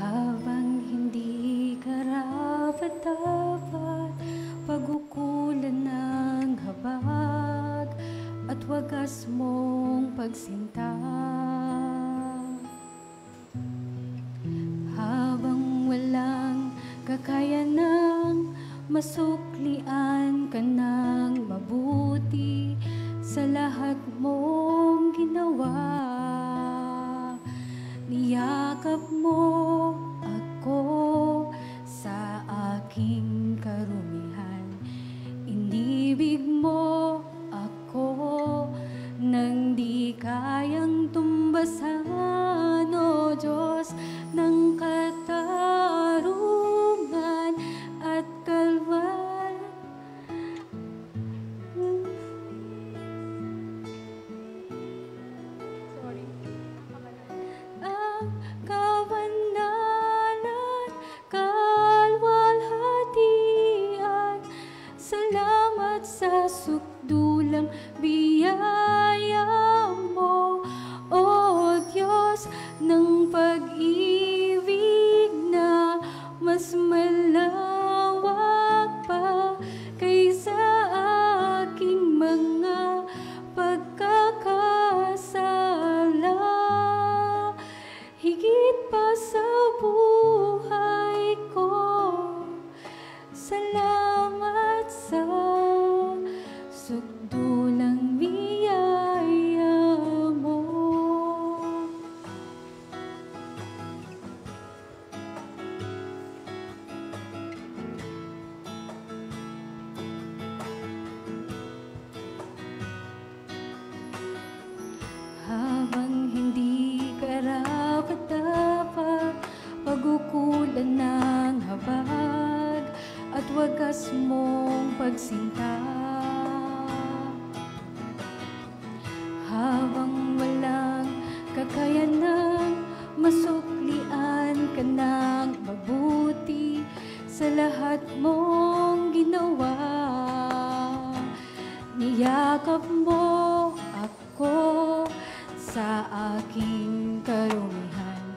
Habang hindi karapat-dapat pag-ukulan ng habag at wagas mong pagsinta. Habang walang kakayanang masuklian ka ng mabuti sa lahat mong ginawa. Niyakap mo ako sa aking karumihan. Inibig mo ako nang di kayang tumbasan, O Diyos ng katarungan at kalwal. Ang kabanalan, kalwalhatian, salamat sa sukdulang biyaya mo, O Diyos ng pag-ibig na mas malawak pa kaysa aking mga pagkakasala. Higit pa sa buhay ko, salamat sa sukdulang Yakap mo ako sa aking karumihan.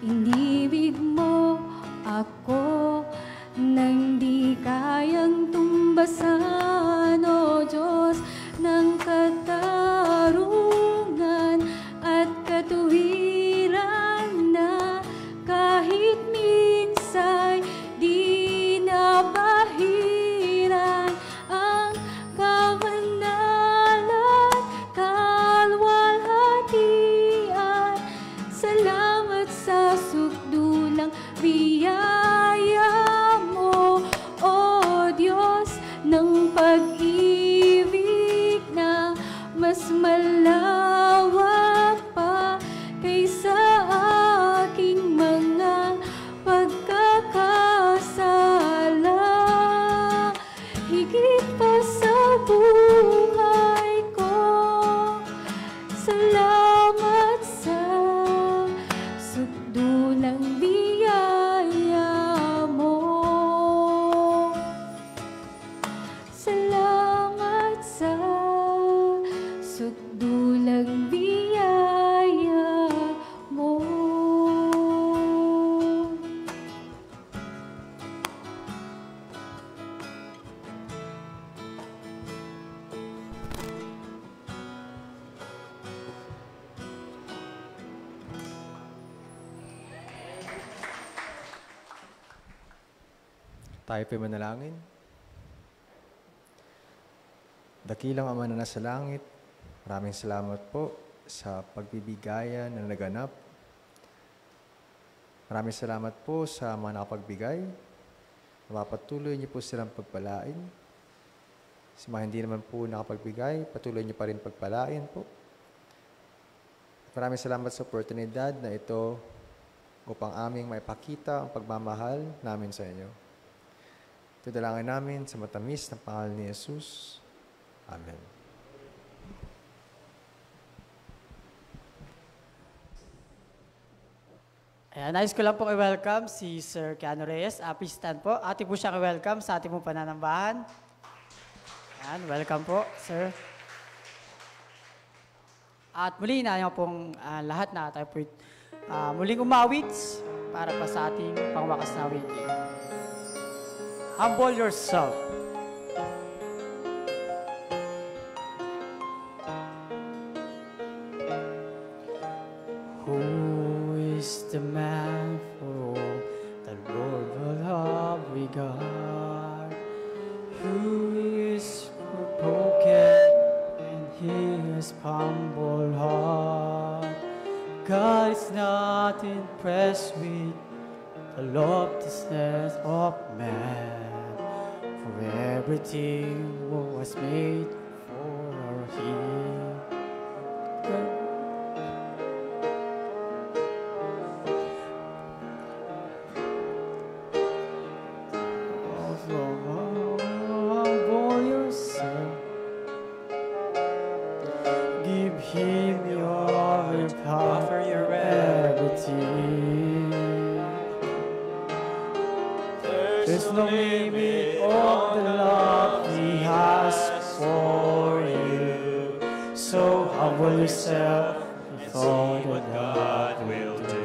Inibig mo ako nang di kayang tumbasan, O Diyos ng katarungan at katuwiran na kahit minsay di nabahiran ang kabanalan, kalwalhatian. Salamat sa sukdulang biyaya mo, O Diyos ng pag-ibig na mas malawak pa kaysa aking mga pagkakasala. Higit pa sa buhay ko, salamat sa sukdulang biyaya mo. Salamat sa sukdulang biyaya mo. Tayo po'y manalangin. Dakilang Ama na nasa langit, maraming salamat po sa pagbibigayan na naganap. Maraming salamat po sa mga nakapagbigay. Mapatuloy niyo po silang pagpalain. Sa mga hindi naman po nakapagbigay, patuloy niyo pa rin pagpalain po. Maraming salamat sa oportunidad na ito upang aming maipakita ang pagmamahal namin sa inyo. Ito dalangin namin sa matamis na pangalan ni Jesus. Amen. Ayan, nais ko lang po i-welcome si Sir Keanu Reyes. Please stand po. Ating po siya i-welcome sa ating pong pananambahan. Ayan, welcome po, Sir. At muli na niyo pong lahat na tayo po muling umawit para pa sa ating pangwakas na awit. Humble yourself. Who is the man for all the Lord will have regard? Who is broken and his humble heart? God is not impressed with the loftiness of man. For everything was made for him. Humble yourself. Give him your power, your everything. There's no limit of the love he has for you. So humble yourself before what God will do.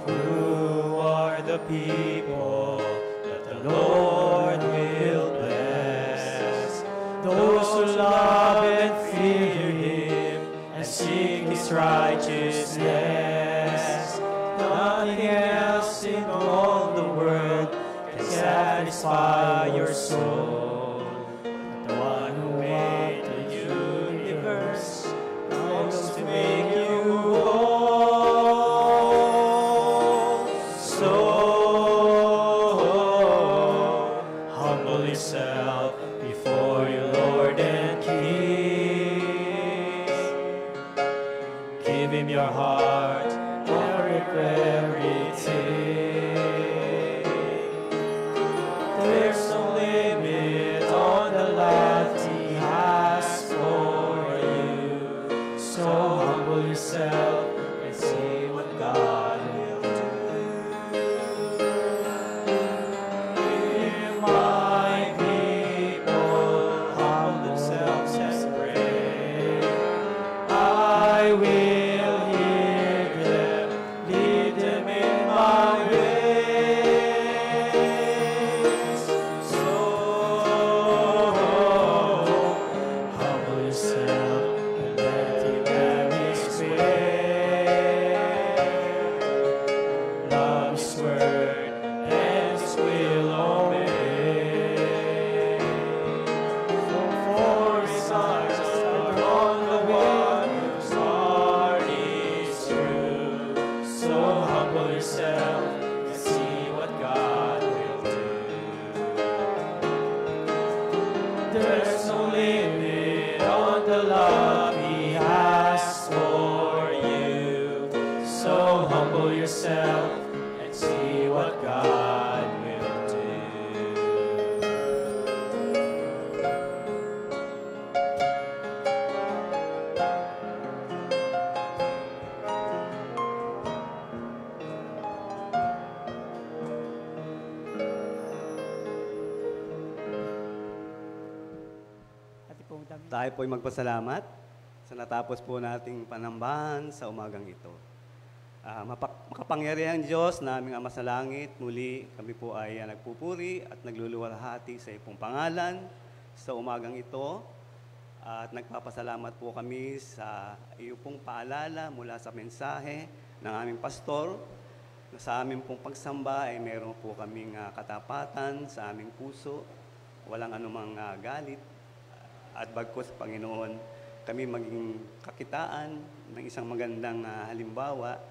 Who are the people that the Lord will bless? Those who love and fear him and seek his righteousness. Nothing else in all the world can satisfy your soul. But the one who made the universe longs to make you whole. So humble yourself before your Lord and King. Give him your heart, everything. There's no limit on the love he has for you. So humble yourself and see what God will do. If my people humble themselves and pray, I will hear them, lead them in my ways. So humble yourself and let Him have His way. Love His word and His will obey. For His eyes are on the one whose heart is true. So humble yourself and see what God will do. There's no limit on the love He has for you. So humble yourself and see what God will do. Ate pong dami. Tayo po'y magpasalamat sa natapos po nating panambahan sa umagang ito. Makapangyarihang Diyos na aming Ama sa Langit, muli kami po ay nagpupuri at nagluluwalhati sa iyong pangalan sa umagang ito. At nagpapasalamat po kami sa iyo pong paalala mula sa mensahe ng aming pastor na sa aming pong pagsamba ay meron po kaming katapatan sa aming puso, walang anumang galit. At bagkus, Panginoon, kami maging kakitaan ng isang magandang halimbawa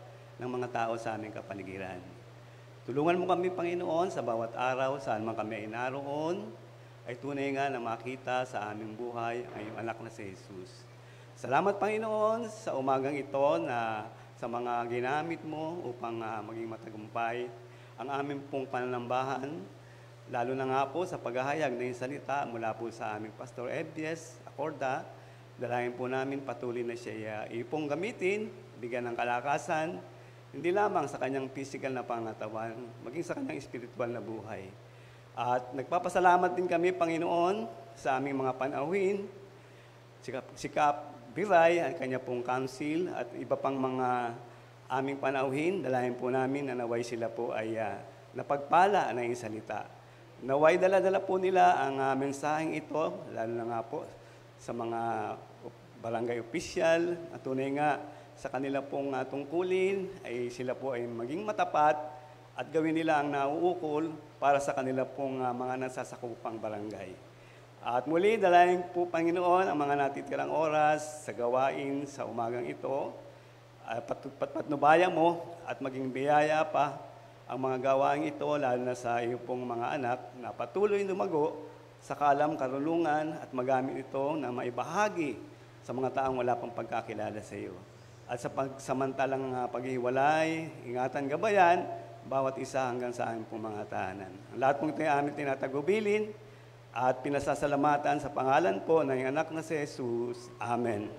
ng mga tao sa aming kapaligiran. Tulungan mo kami, Panginoon, sa bawat araw, saan man kami ay naroon, ay tunay nga na makita sa aming buhay ang iyong anak na si Jesus. Salamat, Panginoon, sa umagang ito na sa mga ginamit mo upang maging matagumpay ang aming pong pananambahan, lalo na nga po sa paghahayag ng salita mula po sa aming Pastor Ebies Acorda. Dalangin po namin patuloy na siya ipong gamitin, bigyan ng kalakasan, hindi lamang sa kanyang physical na pangatawan, maging sa kanyang spiritual na buhay. At nagpapasalamat din kami, Panginoon, sa aming mga panauhin, si Kap Biray, ang kanya pong council, at iba pang mga aming panauhin. Dalangin po namin na naway sila po ay napagpala na yung salita. Naway dala-dala po nila ang mensaheng ito, lalo na nga po sa mga barangay official, at tunay nga sa kanila pong tungkulin ay sila po ay maging matapat at gawin nila ang nauukol para sa kanila pong mga nasasakupang barangay. At muli, dalangin po, Panginoon, ang mga natitirang oras sa gawain sa umagang ito. Patnubayan mo at maging biyaya pa ang mga gawain ito, lalo na sa iyong pong mga anak na patuloy lumago sa kalam, karunungan at magamit ito na maibahagi sa mga taong wala pang pagkakilala sa iyo. At sa pagsamantalang paghiwalay, ingatan, gabayan, bawat isa hanggang sa aming pong mga tahanan. Ang lahat pong ito ay aming tinatagubilin at pinasasalamatan sa pangalan po ng anak na si Jesus. Amen.